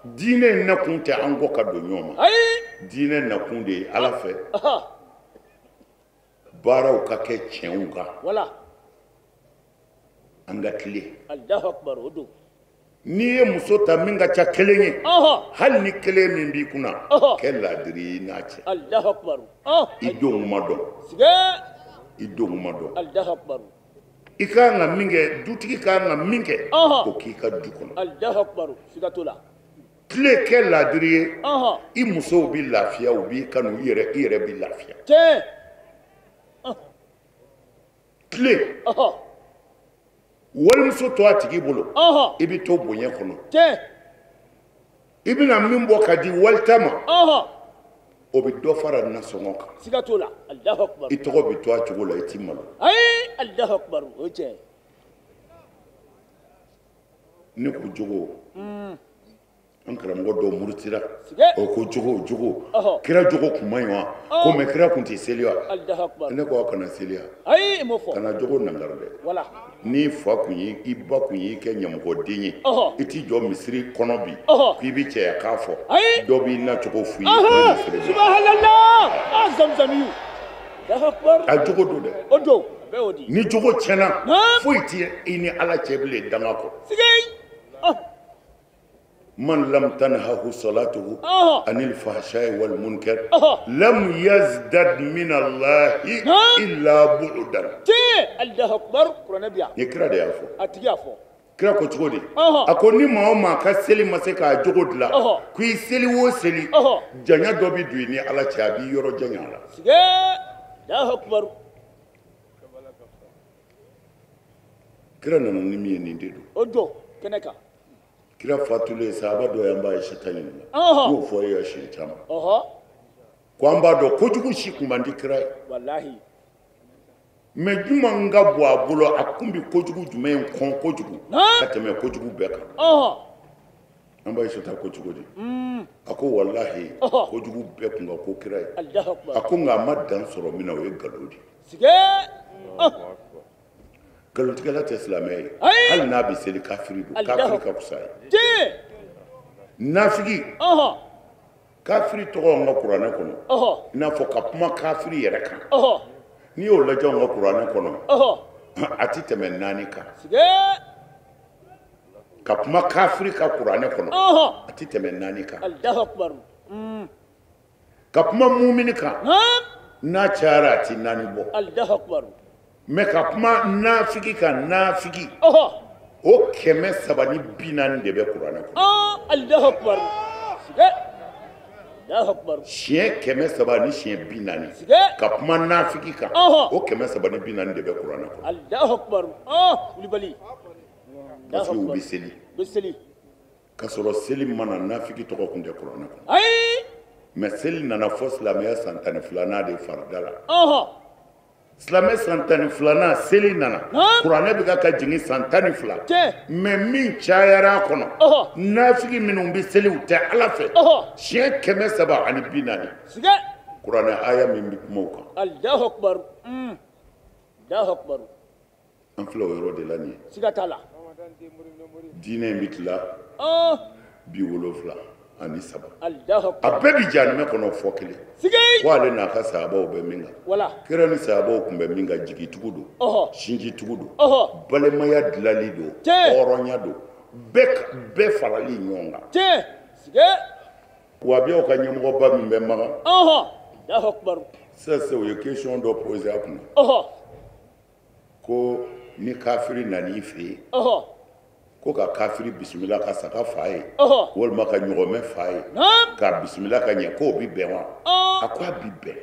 diinɛ in nakun tɛ an kɔ ka don ɲɔgɔn ma diinɛ nakun de ye ala fɛ baaraw ka kɛ tiɲɛw kan wala an ka tile Allahu akbar o don n'i ye muso ta min ka ca kelen ye hali ni kelen min b'i kunna kɛ laadiri ye n'a cɛ Allahu akbar i denw ma dɔn i denw ma dɔn Allahu akbar i ka kan ka min kɛ dutigi ka kan ka min kɛ o k'i ka du kɔnɔ Allahu akbar siga t'o la tile kɛ laadiri ye i musow bɛ lafiya u b'i kanu i yɛrɛ bɛ lafiya tile walimuso to a tigi bolo i bɛ to bonya kɔnɔ i bɛna min bɔ ka di walita ma o bɛ dɔ fara nasɔngɔ kan siga t'o la Allahu akbar i tɔgɔ bɛ to a cogo la i t'i malo Allahu akbar o cɛ ne ko jogo an karamɔgɔ dɔw murutira o ko jogo kira jogo kun man ɲi wa ko mɛ kira kun tɛ seli wa ne ko aw kana seli wa kana jogo nangara dɛ ni fa kun ye i ba kun ye i kɛ ɲɛmɔgɔden ye i t'i jɔ misiri kɔnɔ bi k'i bi cɛya k'a fɔ dɔ b'i na cogo f'i ye subhanallah zamzamiyu a jogo do dɛ o do bɛɛ o di ni jogo tiɲɛna foyi tɛ i ni ala cɛ bilen danga kɔ من لم تنهه صلاته عن الفحشاء والمنكر لم يزدد من الله إلا بعدا الله أكبر قرآن يكرا ده يافو أتيافو كرا كتقولي أكوني ما ما كسلي مسكا جود لا كوي سلي وسلي جانيا دوبي دويني على شابي يورو جانيا لا الله أكبر كرا نمني نيندو أدو كنكا kira fatule sahaba do yamba shetani yo fo ya shetani ko amba do kojugu shi kumandi kira wallahi me juma nga bo abulo akumbi kojugu jume kon kojugu kateme kojugu beka amba shetani kojugu di ako wallahi kojugu beka nga ko kira ako nga madan soro mina we galodi sige galon tigala ta islamai hal na bi seli kafiri do kafiri ka kusai nafigi kafiri to ngo qur'ana kono ina fo ka kuma kafiri yere kan ni o la jongo qur'ana kono ati temen nani ka ka kuma kafiri ka qur'ana kono ati temen nani ka Allahu akbar ka kuma mu'min ka na chara ti nani bo Allahu akbar mais ka kuma nafigi ka nafigi o kɛmɛ saba ni bi naani de bɛ kuranɛ kɔnɔ Allahu akbar Allahu akbar siɲɛ kɛmɛ saba ni siɲɛ bi naani ka kuma nafigi kan o kɛmɛ saba ni bi naani de bɛ kuranɛ kɔnɔ Allahu akbar kulibali parce que u bɛ seli ka sɔrɔ seli mana nafigi tɔgɔ kun tɛ kuranɛ kɔnɔ mais seli nana fɔ silamɛya san 12 de farida la silamɛ san 12 seli nana kuranɛ bɛ ka jigin san 12 mais min cayara a kɔnɔ nafigi minnu bɛ seli u tɛ ala fɛ siɲɛ kɛmɛ saba ani bi naani kuranɛ aya min bɛ kuma o kan Allahu akbar Allahu akbar an filɛ o yɔrɔ de la nin ye siga t'a la diinɛ in bɛ tila 70 ani 3 Allahu akbar a bɛɛ bɛ jahanɛmɛ kɔnɔ fɔ kelen ko ale n'a ka sahabaw bɛ min kan kira ni sahabaw tun bɛ min kan jigitugu don sinjitugu don balimaya dilali don hɔrɔnya don bɛɛ farali ɲɔgɔn kan wabiyaw ka ɲɛmɔgɔba min bɛ Magan Allahu akbar sisan o ye question dɔ posé a kunna ko ni kafiri nan'i fɛ yen ko ka kafiri bisimila ka saga fa ye walima ka ɲɔgɔmɛ fa ye ka bisimila ka ɲɛ k'o bi bɛn wa a ko a bi bɛn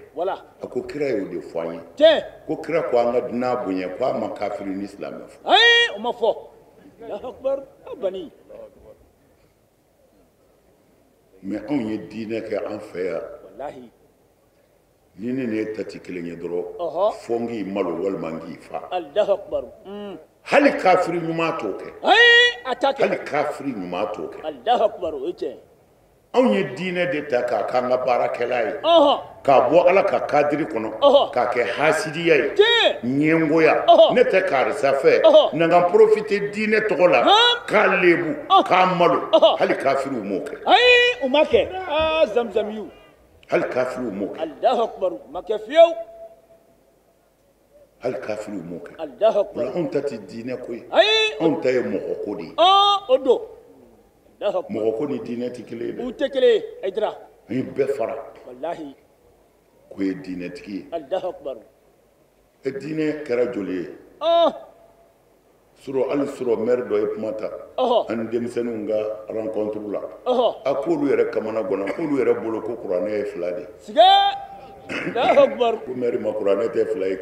a ko kira y'o de fɔ an ye ko kira ko an ka dunan bonya ko a ma kafiri ni silamɛ fɔ o ma fɔ Allahu akbar bani mais anw ye diinɛ kɛ an fɛ yan wallahi ni ne n'e ta tɛ kelen ye dɔrɔn fo n k'i malo walima n k'i fa Allahu akbar hali kafiri ɲuman t'o kɛ hali kafiri ɲuman t'o kɛ Allahu akbar o cɛ anw ye diinɛ de ta k'a k'an ka baarakɛla ye k'a bɔ ala ka kadiri kɔnɔ k'a kɛ hasidiya ye ɲɛngoya ne tɛ karisa fɛ na n ka profite diinɛ tɔgɔ la k'a lebu k'a malo hali kafiriw m'o kɛ u ma kɛ zamzamiyu hali kafiriw m'o kɛ Allahu akbar u ma kɛ fiyewu hali kafiriw m'o kɛ Allahu akbar anw ta tɛ diinɛ ko ye anw ta ye mɔgɔ ko de ye o don mɔgɔ ko ni diinɛ tɛ kelen ye dɛ u tɛ kelen ye Aidara an ye bɛɛ fara wallahi ko ye diinɛtigi ye Allahu akbar diinɛ kɛra joli ye hali sɔrɔ maire dɔ ye kuma ta ani denmisɛnninw ka rencontre la a k'olu yɛrɛ kamana gɔnna k'olu yɛrɛ bolo ko kuranɛ ye 2 de Allahu akbar ko maire ma kuranɛ tɛ 2 ye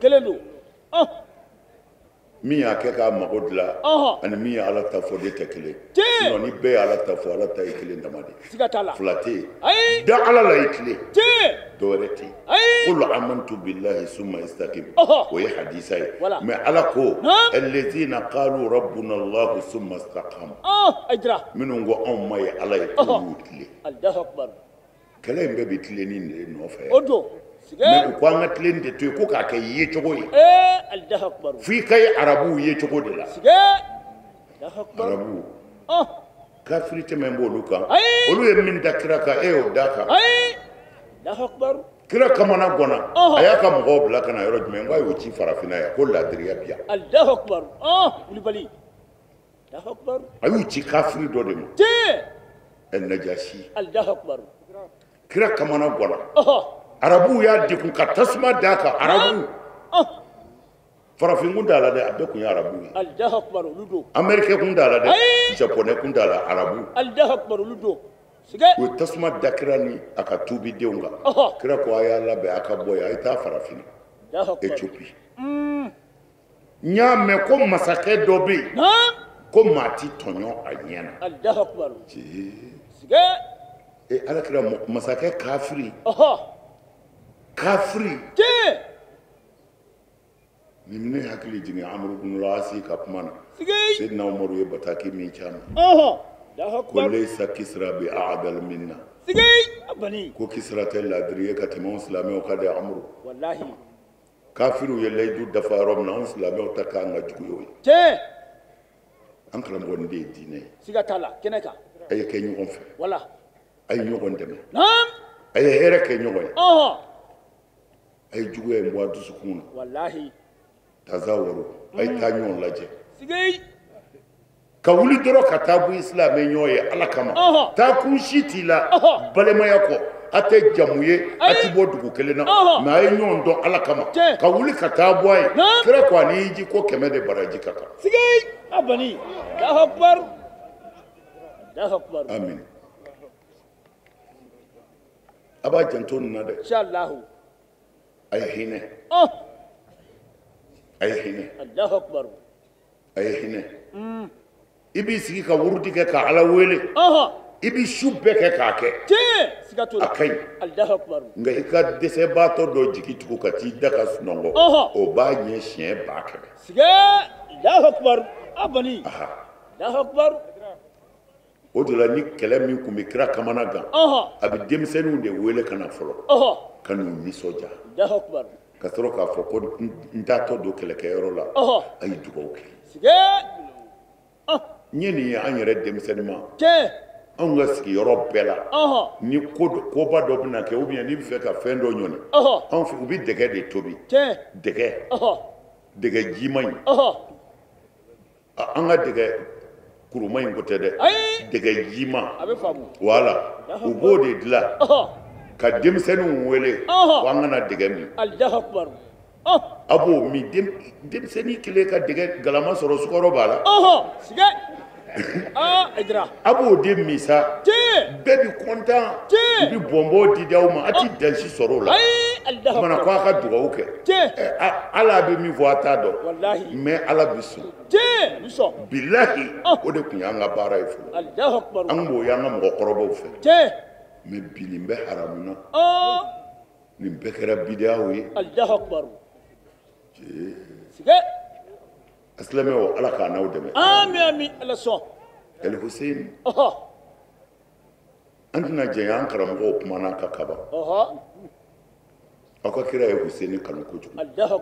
1 don min y'a kɛ k'a mago dilan ani min ye ala ta fɔ de tɛ kelen sinon ni bɛɛ ye ala ta fɔ ala ta ye kelen dama de fila tɛ yen da ala la i tile dɔwɛrɛ tɛ yen qul amantu billahi summa istaqim o ye hadisa ye mais ala ko allazina qalu rabbuna allah summa istaqamu minnu ko anw ma ye ala ye k'olu tile kɛlɛ in bɛɛ bɛ tilenni de nɔfɛ mais u ko an ka tilenni de to yen ko k'a kɛ yecogo ye f'i ka ye arabuw yecogo de la arabuw kafiri tɛmɛ b'olu kan olu ye min da kira kan e y'o da kan kira kamana gɔnna a y'a ka mɔgɔw bila ka na yɔrɔ jumɛn k'a y'o ci farafinna yan ko laadiriya bi yan a y'u ci kafiri dɔ de ma najasi kira kamana gɔnna arabuw y'a degun ka tasuma d'a kan arabuw farafin kun t'a la dɛ a bɛɛ kun ye arabuw ye amɛrikɛ kun t'a la dɛ japonɛ kun t'a la arabuw o ye tasuma da kira ni a ka tuubidenw kan kira ko a y'a labɛn a ka bɔ yen a ye taa farafin Éthiopie n y'a mɛn ko masakɛ dɔ bɛ yen ko maa ti tɔɲɔ a ɲɛ na alakira masakɛ kafiri kafiri nin ne hakili jigin amadu bin al-asi ka kuma na sayyidina umaru ye bataki min caman ko laysa kisra bi a'dal minna ko kisra tɛ laadiri ye ka tɛmɛ anw silamɛw ka de amadu kafiriw ye layidu dafa yɔrɔ min na anw silamɛw ta k'an ka jugu ye an karamɔgɔ nin de ye diinɛ ye a ye kɛ ɲɔgɔn fɛ a ye ɲɔgɔn dɛmɛ a ye hɛrɛ kɛ ɲɔgɔn ye a ye juguya in bɔ a dusukun na tazawaru a ye taa ɲɔgɔn lajɛ ka wuli dɔrɔn ka taa bɔ silamɛ ɲɔgɔn ye ala kama taa kun si t'i la balimaya kɔ a tɛ jamu ye a ti bɔ dugu kelen na mais a ye ɲɔgɔn dɔn ala kama ka wuli ka taa bɔ a ye kira ko ani y'i ji ko 100 de baraji ka kan amin a b'a janto nin na dɛ a ye hinɛ a ye hinɛ a ye hinɛ i b'i sigi ka wurudi kɛ ka ala wele i b'i su bɛɛ kɛ k'a kɛ a ka ɲi nka i ka dɛsɛbaatɔ dɔ jigi tugu ka t'i da ka sunɔgɔ o b'a ɲɛ siɲɛ 100 o de la ni kɛlɛ min tun bɛ kira kamana gan a bɛ denmisɛnninw de wele ka na fɔlɔ ka n'u nisɔndiya ka sɔrɔ k'a fɔ ko n taatɔ don kɛlɛkɛyɔrɔ la a ye dugawu kɛ n ye nin ye an yɛrɛ denmisɛnnin ma anw ka sigiyɔrɔ bɛɛ la ni koba dɔ bɛna kɛ ou bien n'i bɛ fɛ ka fɛn dɔ ɲɔni anw fɛ u bɛ dɛgɛ de tobi dɛgɛ jiman in an ka dɛgɛ kuruma in ko tɛ dɛ dɛgɛ jiman wala u b'o de dilan ka denmisɛnninw wele ko an kana dɛgɛ min a b'o min denmisɛnnin kelen ka dɛgɛ galama sɔrɔ sukaro b'a la a b'o de min sa bɛɛ bɛ kontan u bɛ bɔnbɔn di aw ma a tɛ dansi sɔrɔ o la o kumana ko a ka dugawu kɛ ala bɛ min fɔ a t'a dɔn mais ala bɛ sɔn bilahi o de tun y'an ka baara ye fɔlɔ an b'o y'an ka mɔgɔkɔrɔbaw fɛ mais bi nin bɛ haramu na nin bɛɛ kɛra bidayaw ye asilamɛw ala k'a n'aw dɛmɛ amin ala sɔn El Hussein an tɛna jɛnya an karamɔgɔw kumana ka kaba aw ka kira ye Hussein kanu kojugu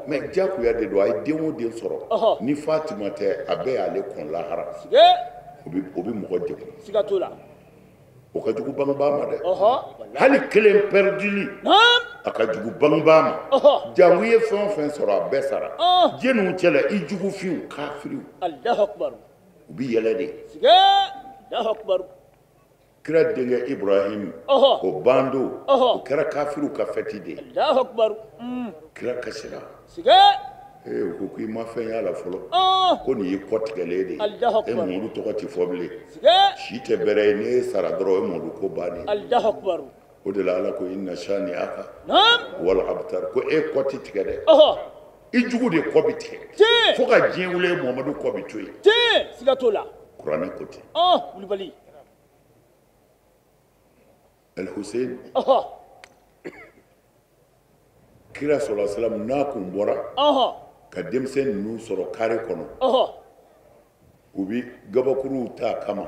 mais diyagoya de don a ye den o den sɔrɔ ni Fatima tɛ a bɛɛ y'ale kɔn lahara o bɛ mɔgɔ degun o ka jugu bangebaa ma dɛ hali kelen pɛridili a ka jugu bangebaa ma jango i ye fɛn o fɛn sɔrɔ a bɛɛ sara jɛnniw cɛla i jugufinw kafiriw u bɛ yɛlɛ de kira denkɛ Ibrahim o bando o kɛra kafiriw ka fɛti de ye kira kasira u ko k'i ma fɛn y'a la fɔlɔ ko nin ye kɔtigɛlen de ye Mɔdu tɔgɔ tɛ fɔ bilen si tɛ bɛrɛ ye n'e sara dɔrɔn o ye Mɔdu ko bannen o de la ala ko inna shani'aka wal abtar ko e kɔti tigɛ dɛ i jugu de kɔ bi tigɛ fo ka diɲɛ wele Muhamadu kɔ bi to yen siga t'o la kuranɛ ko ten Kulibali Al-Hussein kira sallallahu alaihi wasallam n'a kun bɔra ka denmisɛn ninnu sɔrɔ kare kɔnɔ u bi gabakuruw ta kama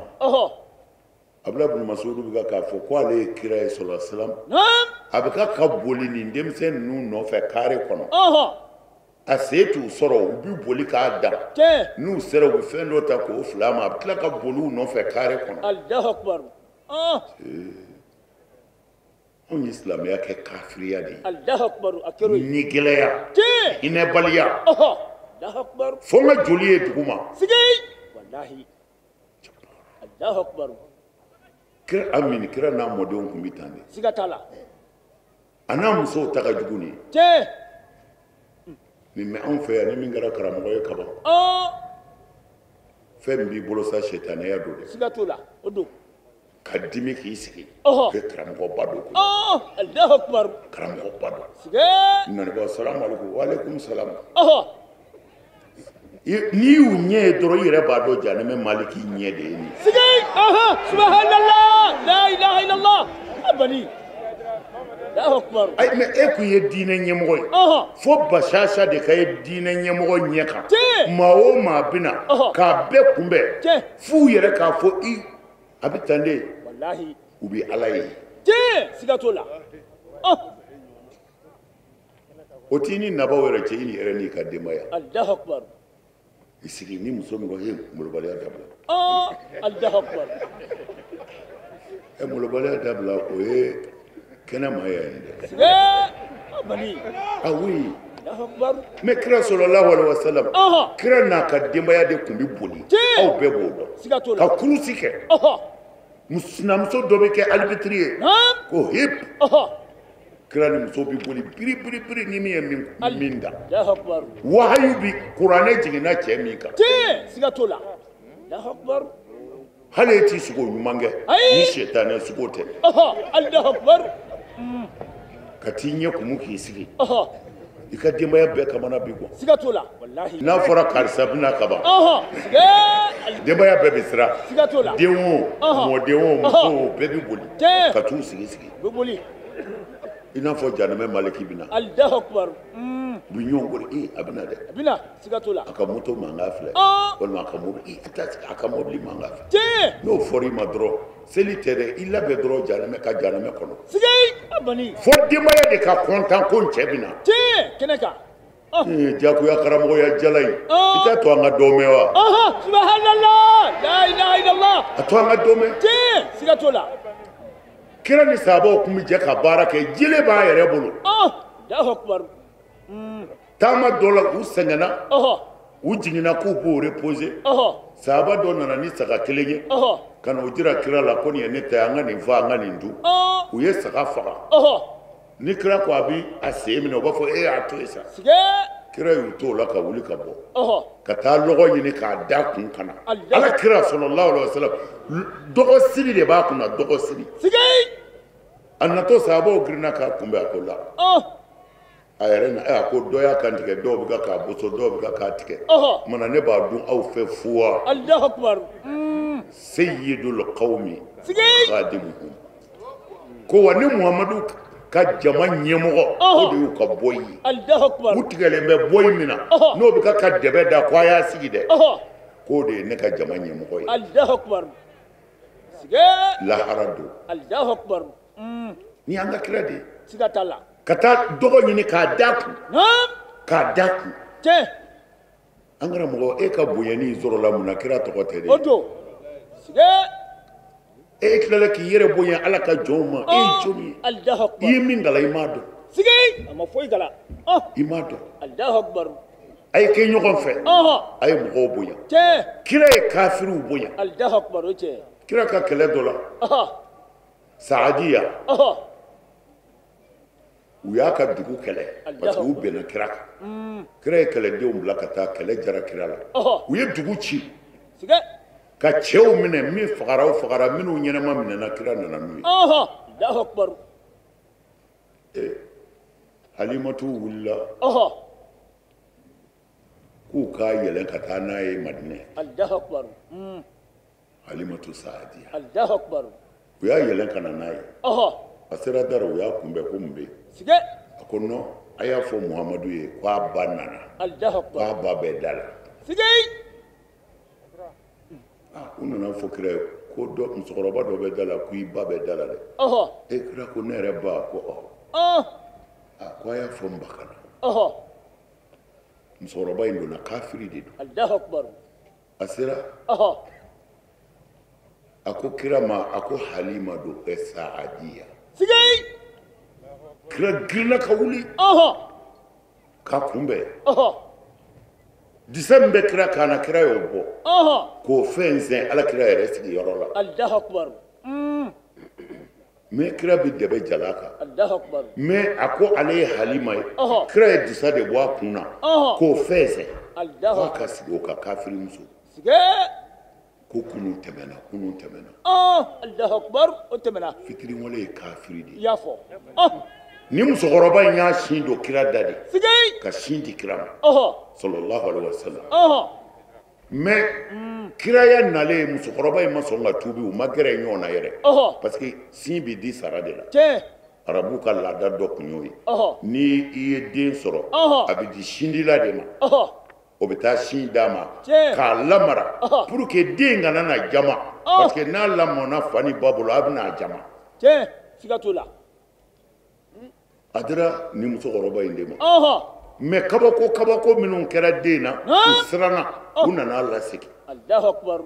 Abdullah ibn Mas'ud bɛ k'a fɔ ko ale ye kira ye sallallahu alaihi wasallam a bɛ ka boli nin denmisɛn ninnu nɔfɛ kare kɔnɔ a se t'u sɔrɔ u bi boli k'a da n'u sera u bɛ fɛn dɔ ta k'o fila ma a bɛ tila ka boli u nɔfɛ kare kɔnɔ Allahu Akbar anw ye silamɛya kɛ kafiriya de ye Allahu Akbar a kɛra ni gɛlɛya hinɛbaliya Allahu Akbar fo n ka joli ye duguma sigi wallahi Allahu Akbar kira Amini kira n'a mɔdenw tun bɛ tan de siga t'a la a n'a musow ta ka jugu ni nin mɛ anw fɛ yan ni min kɛra karamɔgɔ ye kaban fɛn min b'i bolo sa sɛtanɛya don dɛ siga t'o la o don ka dimi k'i sigi o ye karamɔgɔba don Allahu Akbar karamɔgɔba don siga nanabaw salamu alaikum wa alaikum salam n'i y'u ɲɛ ye dɔrɔn i yɛrɛ b'a dɔn janɛmɛ Maliki ɲɛ de ye nin sigi subhanallah la ilaha illallah abali Allahu Akbar ayi mɛ e kun ye diinɛ ɲɛmɔgɔ ye fo Bashasha de ka ye diinɛ ɲɛmɔgɔ ɲɛ kan maa o maa bɛna k'a bɛɛ kunbɛn f'u yɛrɛ k'a fɔ i a bɛ tan de wallahi u bɛ Ala ye siga t'o la o t'i ni nabaw yɛrɛ cɛ i ni yɛrɛ n'i ka denbaya Allahu Akbar i sigi ni muso min ko he molobaliya dabila Allahu Akbar molobaliya dabila o ye kɛnɛma ye yan dɛ siga abali oui Allahu Akbar mais kira sallallahu alaihi wasallam kira n'a ka denbaya de tun bɛ boli aw bɛɛ b'o dɔn siga t'o la ka kurusi kɛ sinamuso dɔ bɛ kɛ alibitiri ye ko hip kira ni muso bɛ boli biri biri biri ni min ye min da Allahu Akbar wahayu bi kuranɛ jiginna cɛ min kan siga t'o la Allahu Akbar hali e t'i sogo ɲuman kɛ ni sɛtanɛ sogo tɛ Allahu Akbar ka t'i ɲɛ kumu k'i sigi i ka denbaya bɛɛ kamana bi kuwa siga t'o la wallahi n'a fɔra karisa bɛna kaban denbaya bɛɛ bɛ siran siga t'o la den o mɔden o muso o bɛɛ bɛ boli ka t'u sigi sigi bɛ boli i n'a fɔ janɛmɛ Maliki bɛna Allahu Akbar u bɛ ɲɔgɔn kɔrɔ a bɛna dɛ a bɛna siga t'o la a ka moto mankan filɛ walima a ka mobili a ka mobili mankan filɛ n'o fɔra i ma dɔrɔn seli tɛ dɛ i labɛn dɔrɔn ka janɛmɛ kɔnɔ siga abali fo denbaya de ka kɔntan ko n cɛ bɛna kɛnɛ kan jagoya karamɔgɔya jala in i t'a to an ka dɔ mɛn wa subhanallah la ilaha illallah a to an ka dɔ mɛn siga t'o la kira ni sahabaw tun bɛ jɛ ka baara kɛ jele b'a yɛrɛ bolo Allahu Akbar taama dɔ la u sɛgɛnna u jiginna k'u b'o reposer sahaba dɔ nana ni saga kelen ye ka na o jira kira la ko nin ye ne ta ye an ka nin faa an ka nin dun u ye saga faga ni kira ko a bɛ a sen minɛ u b'a fɔ e y'a to yen sa kira y'u to o la ka wuli ka bɔ ka taa lɔgɔ ɲini k'a da kun ka na ala kira sallallahu alaihi wasallam dɔgɔ siri de b'a kunna dɔgɔ siri a natɔ sahabaw girinna k'a kunbɛn a ko la a yɛrɛ na a ko dɔ y'a kan tigɛ dɔw bɛ k'a boso dɔw bɛ k'a tigɛ mana ne b'a dun aw fɛ fuwa Allahu Akbar sayyidul qawmi khadimuhum ko wa ni Muhamadu ka jama ɲɛmɔgɔ o de y'u ka bɔ ye Allahu Akbar u tigɛlen bɛ bɔ min na n'o bɛ ka dɛbɛ da ko a y'a sigi dɛ k'o de ye ne ka jama ɲɛmɔgɔ ye Allahu Akbar lahara don Allahu Akbar ni an ka kira de ye siga t'a la ka taa dɔgɔ ɲini k'a da kun k'a da kun an karamɔgɔ e ka bonyani sɔrɔla mun na kira tɔgɔ tɛ de o don e tilala k'i yɛrɛ bonya ala ka jɔnw ma e ye jɔn ye Allahu Akbar i ye min gala i m'a dɔn sigi a ma foyi gala i m'a dɔn Allahu Akbar a ye kɛ ɲɔgɔn fɛ a ye mɔgɔw bonya kira ye kafiriw bonya Allahu Akbar o cɛ kira ka kɛlɛ dɔ la Saadiya u y'a ka dugu kɛlɛ parce que u bɛnna kira kan kira ye kɛlɛdenw bila ka taa kɛlɛ jara kira la u ye dugu ci ka cɛw minɛ min fagara o fagara minnu ɲɛnama minɛna kira nana n'u ye Allahu Akbar Halimatu wulila k'u ka yɛlɛn ka taa n'a ye Madinɛ. Allahu akbar. Halimatu Saadiya. Allahu akbar. U y'a yɛlɛn ka na n'a ye. A sera Dara u y'a kunbɛn ko mun bɛ yen. Sige. A ko non a y'a fɔ Muhamadu ye k'a ba nana. Allahu akbar. K'a ba bɛ da la. Sige. U nana fɔ kira ye ko musokɔrɔba dɔ bɛ da la ko i ba bɛ da la dɛ. Kira ko ne yɛrɛ ba ko awɔ. Ko a y'a fɔ n ba ka na. Musokɔrɔba in donna kafiri de don. Allahu akbar. A sera. A ko kira ma a ko Halima don Saadiya. Sige. Kira girinna ka wuli. K'a kunbɛn. Disa min bɛ kira kan na kira y'o bɔ. K'o fɛn zɛn ala kira yɛrɛ sigiyɔrɔ la. Allahu akbar. Mais kira bɛ dɛbɛ jala kan. Allahu akbar. Mais a ko ale ye Halima ye. Kira ye disa de bɔ a kun na. K'o fɛn zɛn. F'a ka sigi o ka kafiri muso. Sige. Ko kunun tɛmɛna kunun tɛmɛna. Allahu akbar o tɛmɛna. Fitiri wale ye kafiri de. I y'a fɔ. Ni musokɔrɔba in y'a sin don kira da de. Sige. Ka sin di kira ma. Sallallahu alaihi wa sallam. Mais kira ya nalen musokɔrɔba in ma sɔn ka tuubi u ma gɛrɛ ɲɔgɔn na yɛrɛ. Parce que sin bɛ di sara de la. Tiɲɛ. Arabu ka laada dɔ kun y'o ye. Ni i ye den sɔrɔ a bɛ di sindila de ma. O bɛ taa sin d'a ma k'a lamara pour que den kana na jama. Parce que n'a lamɔna fa ni ba bolo a bɛ n'a jama. Tiɲɛ. Siga t'o la. A dira ni musokɔrɔba in de ma. Mais kabako minnu kɛra den na u siranna u nana lasegin. Allahu akbar.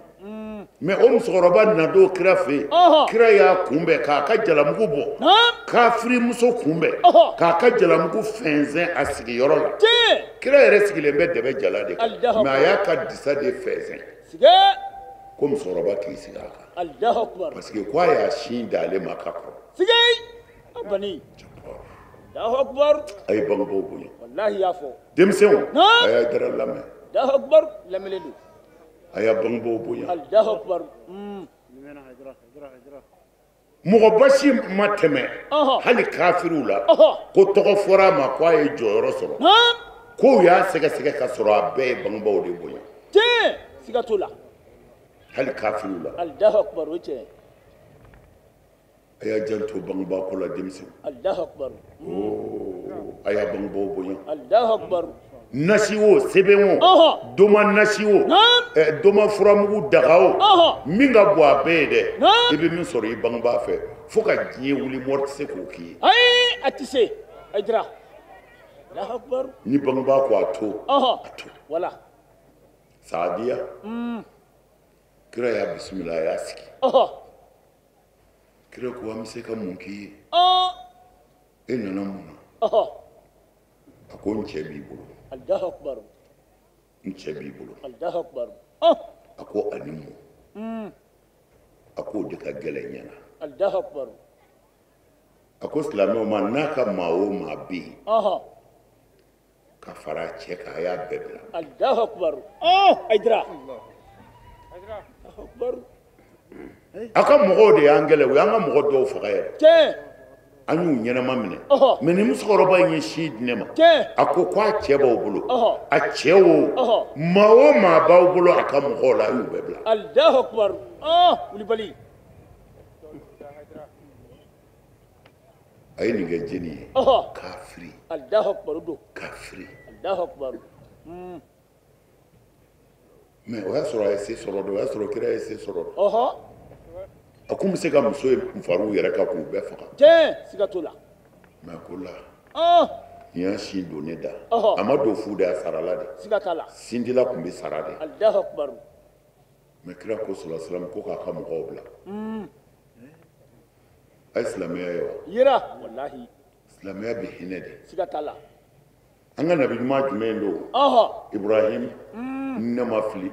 Mais o musokɔrɔba nadon kira fɛ yen kira y'a kunbɛn k'a ka jalamugu bɔ kafiri muso kunbɛn k'a ka jalamugu fɛnsɛn a sigiyɔrɔ la. Kira yɛrɛ sigilen bɛ dɛbɛ jala de kan mais a y'a ka disa de fɛnsɛn ko musokɔrɔba k'i sigi a kan. Allahu akbar. Parce que k'a y'a sin d'ale ma ka kɔrɔ. Sige. Bani. Allahu akbar. A ye bangebaaw bonya. Wallahi y'a fɔ. Denmisɛnw a y'a dara lamɛn. Allahu akbar lamɛnlen don. A y'a bangebaaw bonya. Allahu akbar. Mɔgɔ basi ma tɛmɛ hali kafiriw la ko tɔgɔ fɔra a ma ko a ye jɔyɔrɔ sɔrɔ k'o y'a sɛgɛsɛgɛ ka sɔrɔ a bɛɛ ye bangebaaw de bonya. Tiɲɛ. Siga t'o la. Hali kafiriw la. Allahu akbar o tiɲɛ. A y'a janto bangebaa ko la denmisɛnw. Allahu akbar. A y'a bangebaaw bonya. Allahu akbar. Nasi o sɛbɛn o doma nasi o doma furamugu daga o min ka bɔ a bɛɛ ye dɛ i bɛ min sɔrɔ i bangebaa fɛ fo ka diɲɛ wuli mɔri tɛ se k'o k'i ye. Ayi a tɛ se a jira. Allahu akbar. Ni bangebaa ko a to a to. Wala. Saadiya kira y'a bisimila a y'a sigi. Kira ko an bɛ se ka mun k'i ye. E nana mun na. A ko n cɛ b'i bolo. Allahu akbar. N cɛ b'i bolo. Allahu akbar. A ko ani mun. A ko o de ka gɛlɛn ɲɛna. Allahu akbar. A ko silamɛw ma n'a ka maa o maa bɛ yen ka fara a cɛ kan a y'a bɛɛ bila. Allahu akbar. Aydra. Allahu akbar. A ka mɔgɔw de y'an gɛlɛn o y'an ka mɔgɔ dɔw faga yɛrɛ. Tiɲɛ. An y'u ɲɛnama minɛ mais ni musokɔrɔba in ye sin di ne ma a ko k'a cɛ b'aw bolo a cɛ o maa b'aw bolo a ka mɔgɔw la a y'u bɛɛ bila. Allahu akbar. Wulibali. A ye nin kɛ jeni ye kafiri. Allahu akbar don. Kafiri. Allahu akbar. Mais o y'a sɔrɔ a ye se sɔrɔ de o y'a sɔrɔ kira ye se sɔrɔ de. A kun bɛ se ka muso ye fariw yɛrɛ kan k'u bɛɛ faga. Tiɲɛ. Siga t'o la. Mais ko la nin y'a sin don ne da a ma don fu de a sarala de. Siga t'a la. Sindila kun bɛ sara de. Allahu akbar. Mais kira ko salaam ko k'a ka mɔgɔw bila. A ye silamɛya ye wa. Yera. Wallahi. Silamɛya bɛ hinɛ de. Siga t'a la. An ka nabi ɲuman jumɛn don. Ibrahim ne ma fili.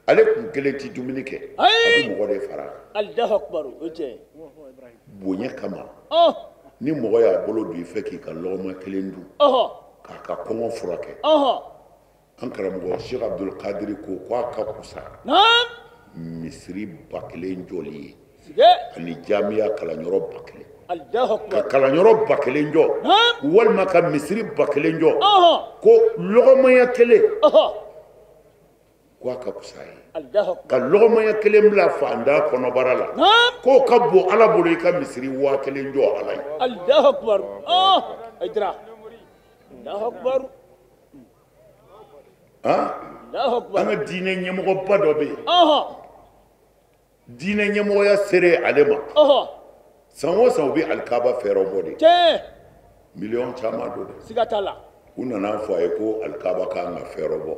Ale kun kelen tɛ dumuni kɛ a bɛ mɔgɔ de fara. Allahu akbar o tiɲɛ. Bonya kama ni mɔgɔ y'a bolo don i fɛ k'i ka lɔgɔma kelen dun k'a ka kɔngɔ furakɛ an karamɔgɔ Sheikh Abdul Qadir ko k'a ka kusa misiri 1000 jɔli ye ani jamiya kalanyɔrɔ 1000. ka kalanyɔrɔ 1000 jɔ walima ka misiri 1000 jɔ ko lɔgɔmaya kelen ko a ka fisa ye ka lɔgɔmaya kelen bila fanda kɔnɔbara la k'o ka bon ala bolo i ka misiri 1000 jɔ ala ye. Allahu akbar. Aydra. Allahu akbar. Allahu akbar. An ka diinɛ ɲɛmɔgɔba dɔ bɛ yen diinɛ ɲɛmɔgɔya sere ale ma san o san u bɛ alikaba fɛɛrɛ bɔ de miliyɔn caman don dɛ siga t'a la u nana fɔ a ye ko alikaba kan ka fɛɛrɛ bɔ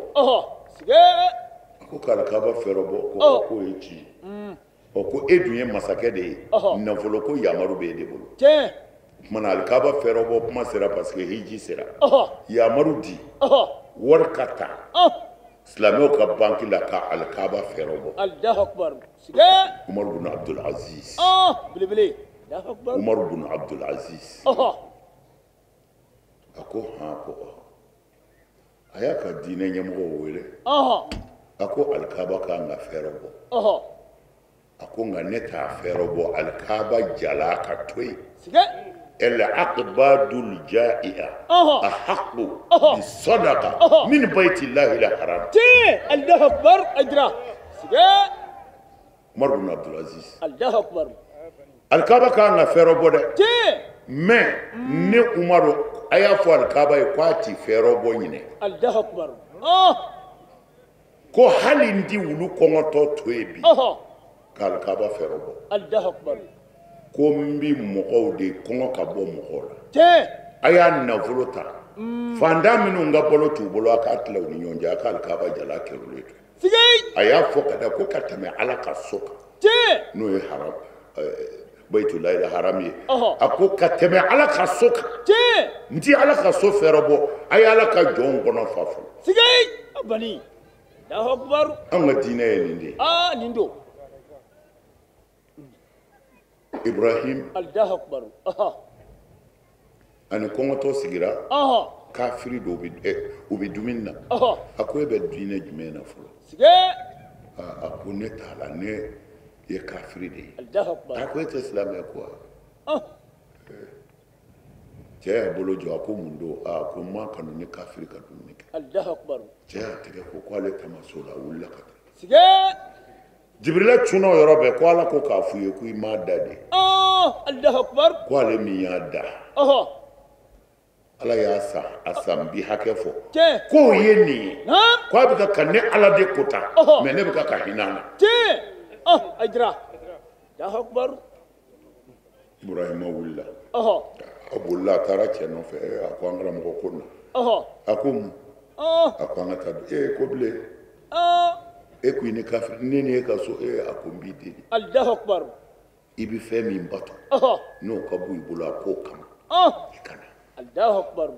a ko ka alikaba fɛɛrɛ bɔ ko k'o ye ci ye ko e dun ye masakɛ de ye nafolo ko yamaru bɛ e de bolo o tumana alikaba fɛɛrɛ bɔ kuma sera parce que hiji sera yamaru di wari ka ta silamɛw ka banki la ka alikaba fɛɛrɛ bɔ. Allahu akbar. Umar bin Abdul Aziz. Belebele. Allahu akbar. Umar bin Abdul Aziz. A ko ko a y'a ka diinɛ ɲɛmɔgɔw wele. A ko alikaba kan ka fɛɛrɛ bɔ. A ko nka ne t'a fɛɛrɛ bɔ alikaba jala ka to yen. العقباد الجائعة أحق بالصدقة من بيت الله الحرام. الله أكبر أجرا. عمر بن عبد العزيز. الله أكبر. الكعبة كان فيرو بوده. ما ne Umaru aya fo alkaba e kwati fero bonyine. الله أكبر. ko hali ndi wulu kongoto toebi. Ka alkaba fero bo. الله أكبر. ko mbi mɔgɔw de kɔngɔ ka bɔ mɔgɔw la a y'a nafolo ta fanda minnu ka balo t'u bolo a k'a tila u ni ɲɔgɔn cɛ a ka alikaba jala kɛrɛlen to a y'a fɔ ka da ko ka tɛmɛ ala ka so kan n'o ye haram bayitulahi haram ye a ko ka tɛmɛ ala ka so kan n ti ala ka so fɛɛrɛ bɔ a ye ala ka jɔnw kɔnɔ fa fɔlɔ bani Allahu akbar an ka diinɛ ye nin de ye nin don Ibrahim Allahu akbar ani kɔngɔtɔ sigira kafiri dɔw u bɛ dumuni na a ko e bɛ diinɛ jumɛn na fɔlɔ a ko ne t'a la ne ye kafiri de ye a ko e tɛ silamɛ ko wa cɛ y'a bolo jɔ a ko mun don a ko n ma kanu ni kafiri ka dumuni kɛ cɛ y'a tɛgɛ ko k'ale tama so la a wulila ka taa Jibrila cunna o yɔrɔ bɛɛ ko ala ko k'a f'u ye ko i m'a da de Allahu akbar ko ale min y'a da ala y'a san bi hakɛ fɔ k'o ye nin ye ko a bɛ ka ne ala de kota mɛ ne bɛ ka hinɛ a la ajira Allahu akbar Ibrahima wulila a bolila a taara cɛ nɔfɛ a ko an karamɔgɔ ko na a ko mun a ko an ka taa ko bilen e ko i ni kafiri ne ni e ka so a ko n b'i deli Allahu akbar i bɛ fɛn min bato n'o ka bɔ i bolo a k'o kama i ka na Allahu akbar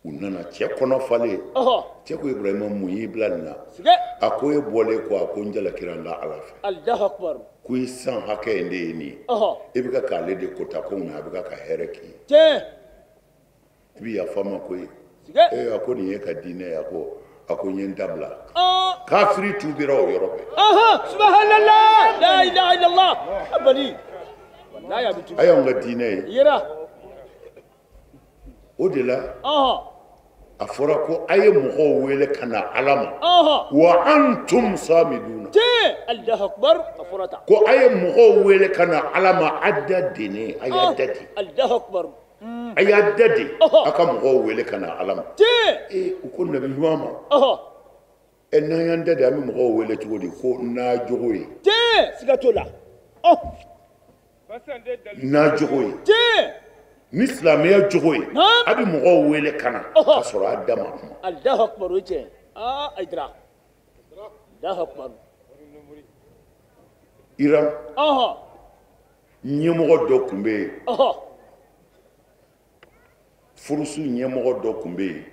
u nana cɛ kɔnɔ falen cɛ ko Ibrahima mun y'i bila nin na a ko e bɔlen ko a ko n jalakira n la ala fɛ Allahu akbar ko i san hakɛ in de ye nin ye e bɛ ka k'ale de kota ko nka a bɛ ka hɛrɛ k'i ye i bɛ yafa ma ko ye a ko nin ye ka diinɛ ye a ko n ye n dabila kafiri tubira o yɔrɔ bɛɛ subhanallah la ilaha illallah abadi wallahi abitu a y'anw ka diinɛ ye yera o de la a fɔra ko a ye mɔgɔw wele ka na ala ma wa antum samiduna Allahu akbar a fɔra tan ko a ye mɔgɔw wele ka na ala ma a da deni a y'a da di Allahu akbar a y'a da di a ka mɔgɔw wele ka na ala ma u ko nabi ɲuman ma n'an y'an da di an bɛ mɔgɔw wele cogo di ko n'a jogo ye siga t'o la n'a jogo ye ni silamɛya jogo ye a bɛ mɔgɔw wele ka na k'a sɔrɔ a da ma kuma Allahu akbar o ye tiɲɛ ayidara Allahu akbar Iran ɲɛmɔgɔ dɔ tun bɛ yen furusu ɲɛmɔgɔ dɔ tun bɛ yen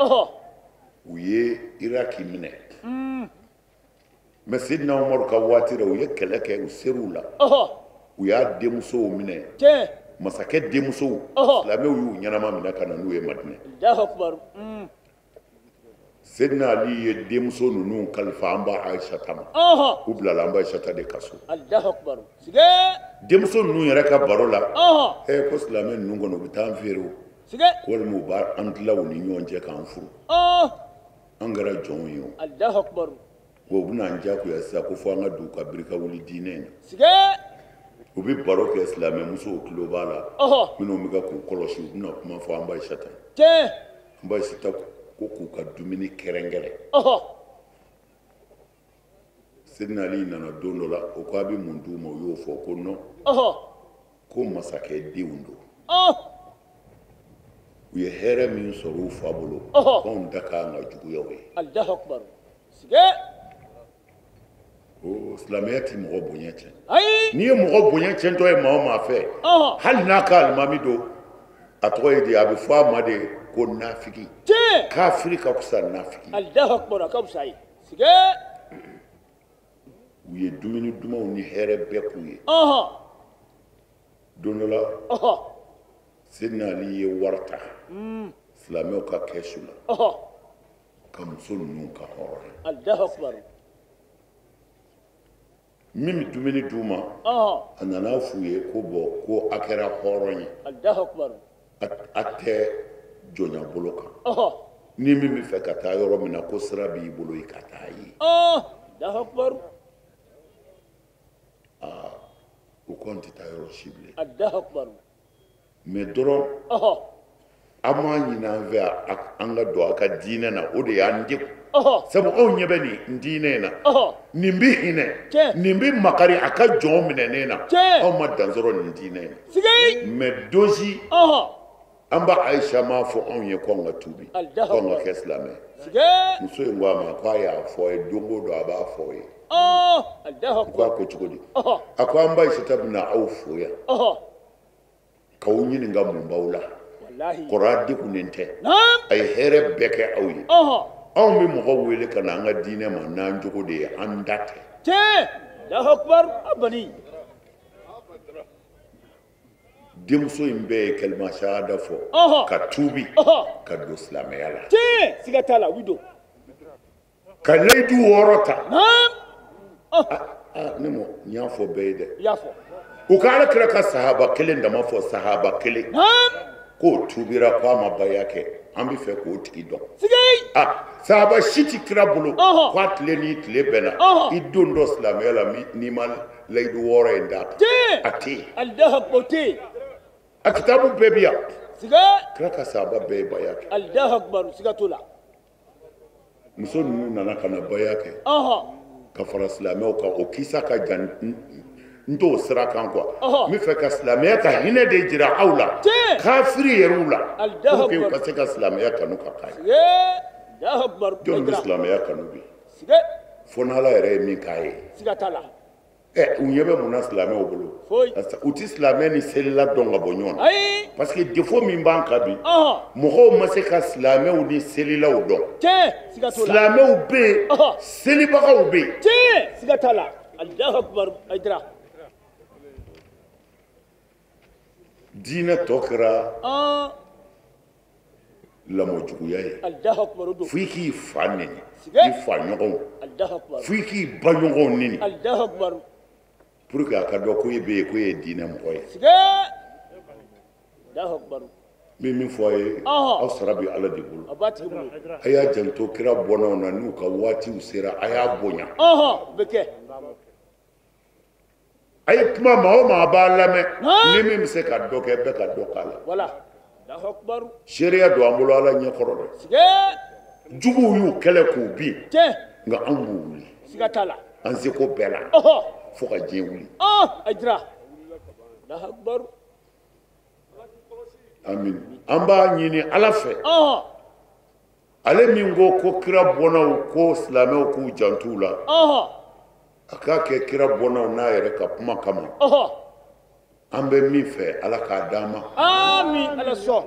u ye Iraki minɛ mɛ Sidina Umaru ka waati la u ye kɛlɛ kɛ u ser'u la u y'a denmusow minɛ masakɛ denmusow silamɛw y'u ɲɛnama minɛ ka na n'u ye Madinɛ Sedna Ali ye denmuso ninnu kalifa an ba Aisha tama u bilala an ba Aisha ta de kaso Allahu akbar sige denmuso ninnu yɛrɛ ka baro la ko silamɛ ninnu kɔni u bɛ taa an feere o walima u b'a an tila u ni ɲɔgɔn cɛ k'an furu an kɛra jɔnw ye o Allahu akbar u bɛna an diyagoya sisan ko fɔ an ka don u ka birika wuli diinɛ in na sige u bɛ baro kɛ silamɛ musow tulo b'a la minnu bɛ ka k'u kɔlɔsi u bɛna kuma fɔ an ba Aisha ta an ba Aisha ta ko k'u ka dumuni kɛrɛnkɛrɛn Sidina Ali nana don dɔ la o ko a bɛ mun d'u ma u y'o fɔ ko non ko masakɛ denw don u ye hɛrɛ min sɔrɔ u fa bolo k'anw da k'an ka juguyaw ye Allahu akbar sige silamɛya ti mɔgɔ bonya tiɲɛ n'i ye mɔgɔ bonya tiɲɛtɔ ye maa o maa fɛ hali n'a ka alimami don a tɔgɔ ye di a bɛ fɔ a ma de ko nafiki kafiri ka fisa nafiki Allahu akbar ka fisa ye sige u ye dumuni dumanw ni hɛrɛ bɛɛ k'u ye don dɔ la Sidina Ali ye wari ta silamɛw ka kɛsu la ka muso ninnu ka hɔrɔn ye Allahu akbar min bɛ dumuni d'u ma a nana f'u ye ko bɔn ko a kɛra hɔrɔn ye Allahu akbar a tɛ jɔnya bolo kan ni min bɛ fɛ ka taa yɔrɔ min na ko sira b'i bolo i ka taa ye Allahu akbar o kɔni tɛ taa yɔrɔ si bilen Allahu akbar mais dɔrɔn an m'a ɲini an fɛ an ka don a ka diinɛ na o de y'an degun sabu anw ɲɛ bɛ nin diinɛ in na nin bɛ hinɛ nin bɛ makari a ka jɔn minɛnen na anw ma dan sɔrɔ nin diinɛ in na mais dosi an ba Aisha m'a fɔ anw ye ko an ka tuubi ko an ka kɛ silamɛ muso in ko a ma ko a y'a fɔ a ye don o don a b'a fɔ a ye ko a ko cogo di a ko an ba Aisha ta bɛna aw fo yan k'aw ɲininka mun b'aw la kɔrɔ degunnen tɛ a ye hɛrɛ bɛɛ kɛ aw ye anw bɛ mɔgɔ wele ka na an ka diinɛ ma n'an jogo de ye an da tɛ Allahu akbar abani denmuso in bɛɛ ye kalima shahada fɔ ka tuubi ka don silamɛya la siga t'a la u bɛ don ka layidu 6 ta ne mɔ n y'a fɔ bɛɛ ye dɛ i y'a fɔ u ka Alakira ka sahaba kelen dama fɔ sahaba kelen k'o tuubira k'a ma baya kɛ an bɛ fɛ k'o tigi dɔn sahaba si tɛ kira bolo k'a tile ni tile bɛnna i don dɔ silamɛya la n'i ma layidu 6 in d'a kan a tɛ yen Allahu akbar tɛ yen a kitabu bɛɛ bɛ yan siga kira ka sahaba bɛɛ ye baya kɛ Allahu akbar siga t'o la muso ninnu nana ka na baya kɛ ka fara silamɛw kan o kisa ka jan n t'o sira kan quoi n bɛ fɛ ka silamɛya ka hinɛ de jira aw la kafiri yɛrɛw la pour que u ka se ka silamɛya kanu ka k'a ye jɔn bɛ silamɛya kanu bi fo n'Ala yɛrɛ ye min k'a ye siga t'a la u ɲɛ bɛ mun na silamɛw bolo u tɛ silamɛ ni selila dɔn ka bɔ ɲɔgɔn na parce que défaut min b'an kan bi mɔgɔw ma se ka silamɛw ni selilaw dɔn silamɛw bɛ yen selibagaw bɛ yen siga t'a la Allahu akbar ayidira diinɛ tɔ kɛra lamɔjuguya ye fo i k'i fa nɛni i fa ɲɔgɔnw fo i k'i ba ɲɔgɔnw nɛni pour que a ka dɔn ko e bɛ yen ko e ye diinɛ mɔgɔ ye n bɛ min fɔ a ye aw sara bɛ Ala de bolo a y'a janto kira bɔnnaw na n'u ka waatiw sera a y'a bonya a ye kuma maa o maa b'a lamɛn ni min bɛ se ka dɔ kɛ bɛɛ ka dɔ k'a la seereya don an bolo Ala ɲɛkɔrɔ dɛ juguw y'u kɛlɛ k'u bin nka an b'u wuli an seko bɛɛ la fo ka diɲɛ wuli amin an b'a ɲini Ala fɛ ale min ko kira bɔnnaw ko silamɛw k'u jant'u la a k'a kɛ kira bɔnnaw n'a yɛrɛ ka kuma kama an bɛ min fɛ Ala k'a d'an ma amin Ala sɔn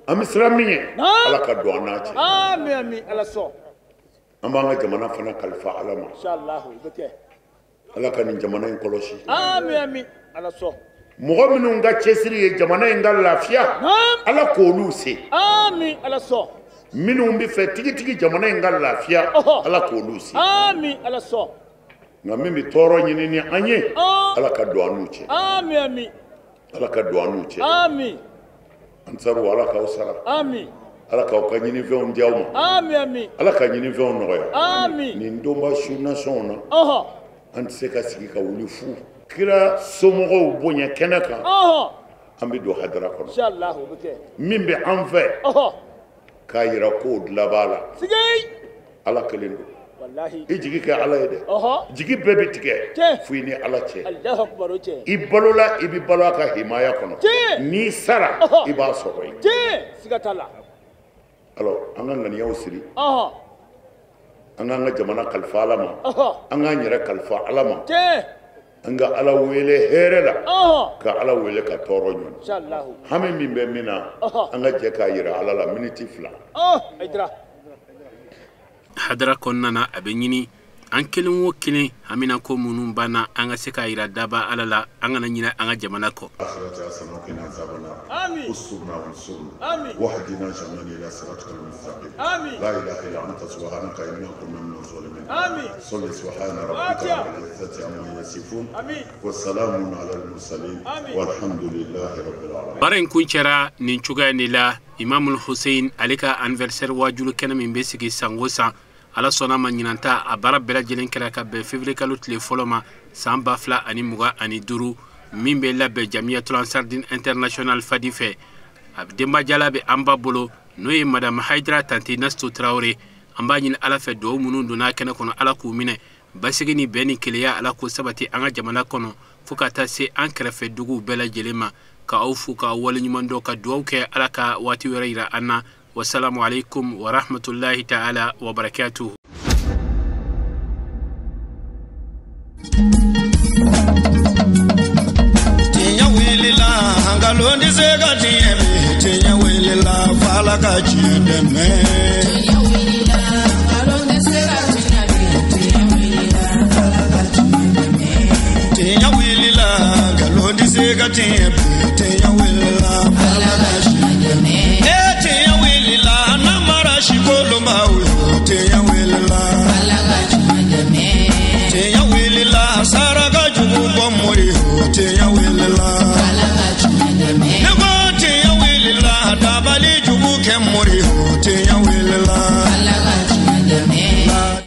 an bɛ siran min ye Ala ka don an n'a cɛ amin Ala sɔn an b'an ka jamana fana kalifa Ala ma Ala ka nin jamana in kɔlɔsi amin Ala sɔn mɔgɔ minnu ka cɛsiri ye jamana in ka lafiya Ala k'olu se amin Ala sɔn minnu bɛ fɛ tigitigi jamana in ka lafiya ala k'olu se amin ala sɔn nka min bɛ tɔɔrɔ ɲini ni an ye ala ka don an n'u cɛ amin amin ala ka don an n'u cɛ amin ansaru ala k'aw sara amin ala k'aw ka ɲinifɛnw di aw ma amin amin ala ka ɲinifɛnw nɔgɔya amin nin donba su nasɔnw na an tɛ se ka sigi ka wuli fu kira somɔgɔw bonya kɛnɛ kan an bɛ don hadara kɔnɔ inshallah o bɛ kɛ min bɛ an fɛ k'a yira k'o dilan b'a la ala kelen don wallahi i jigi kɛ ala ye dɛ jigi bɛɛ bɛ tigɛ fo i ni ala cɛ Allahu akbar o cɛ i balola i bɛ balo a ka himaya kɔnɔ n'i sara i b'a sɔrɔ yen siga t'a la alors an ka ŋaniyaw siri an k'an ka jamana kalifa ala ma an k'an yɛrɛ kalifa ala ma an ka ala wele hɛrɛ la ka ala wele ka tɔɔrɔ ɲɔni hami min bɛ min na an ka jɛ k'a yira ala la miniti 2 hadara kɔnɔna na a bɛ ɲini an kelen o kelen hamina ko minnu banna an ka se k'a yira daba ala la an kana ɲinɛ an ka jamana kɔ آمين استرنا وانصرنا آمين واهدنا جميعا الى صراطك المستقيم آمين لا اله الا انت سبحانك اني كنا من الظالمين آمين صل سبحان ربك رب العزه عما يصفون آمين والسلام على المرسلين والحمد لله رب العالمين barin kun cɛra nin cogoya de la imamul Hussein ale ka anniversaire waajulu kɛnɛ min bɛ sigi sango san ala sɔnna ma ɲinanta a baara bɛɛ lajɛlen kɛra ka bɛn février kalo tile fɔlɔ ma san 2025 min bɛ labɛn Jamiyatul Ansardine International fadi fɛ a denbajala bɛ an ba bolo n'o ye madame Haidara Tante Nasto Traoré an b'a ɲini ala fɛ duwawu minnu donna kɛnɛ kɔnɔ ala k'u minɛ basigi ni bɛn ni keleya ala k'o sabati an ka jamana kɔnɔ fo ka taa se an kɛrɛfɛ duguw bɛɛ lajɛlen ma ka aw fu ka waleɲuman dɔn ka duwawu kɛ ala ka waati wɛrɛ yira an na wassalamu alaikum wa rahmatullahi ta'ala wa barakatuhu Londi sega tieme tenya wele la fala ka chideme tenya wele la londi sega tieme tenya wele la londi sega tieme tenya wele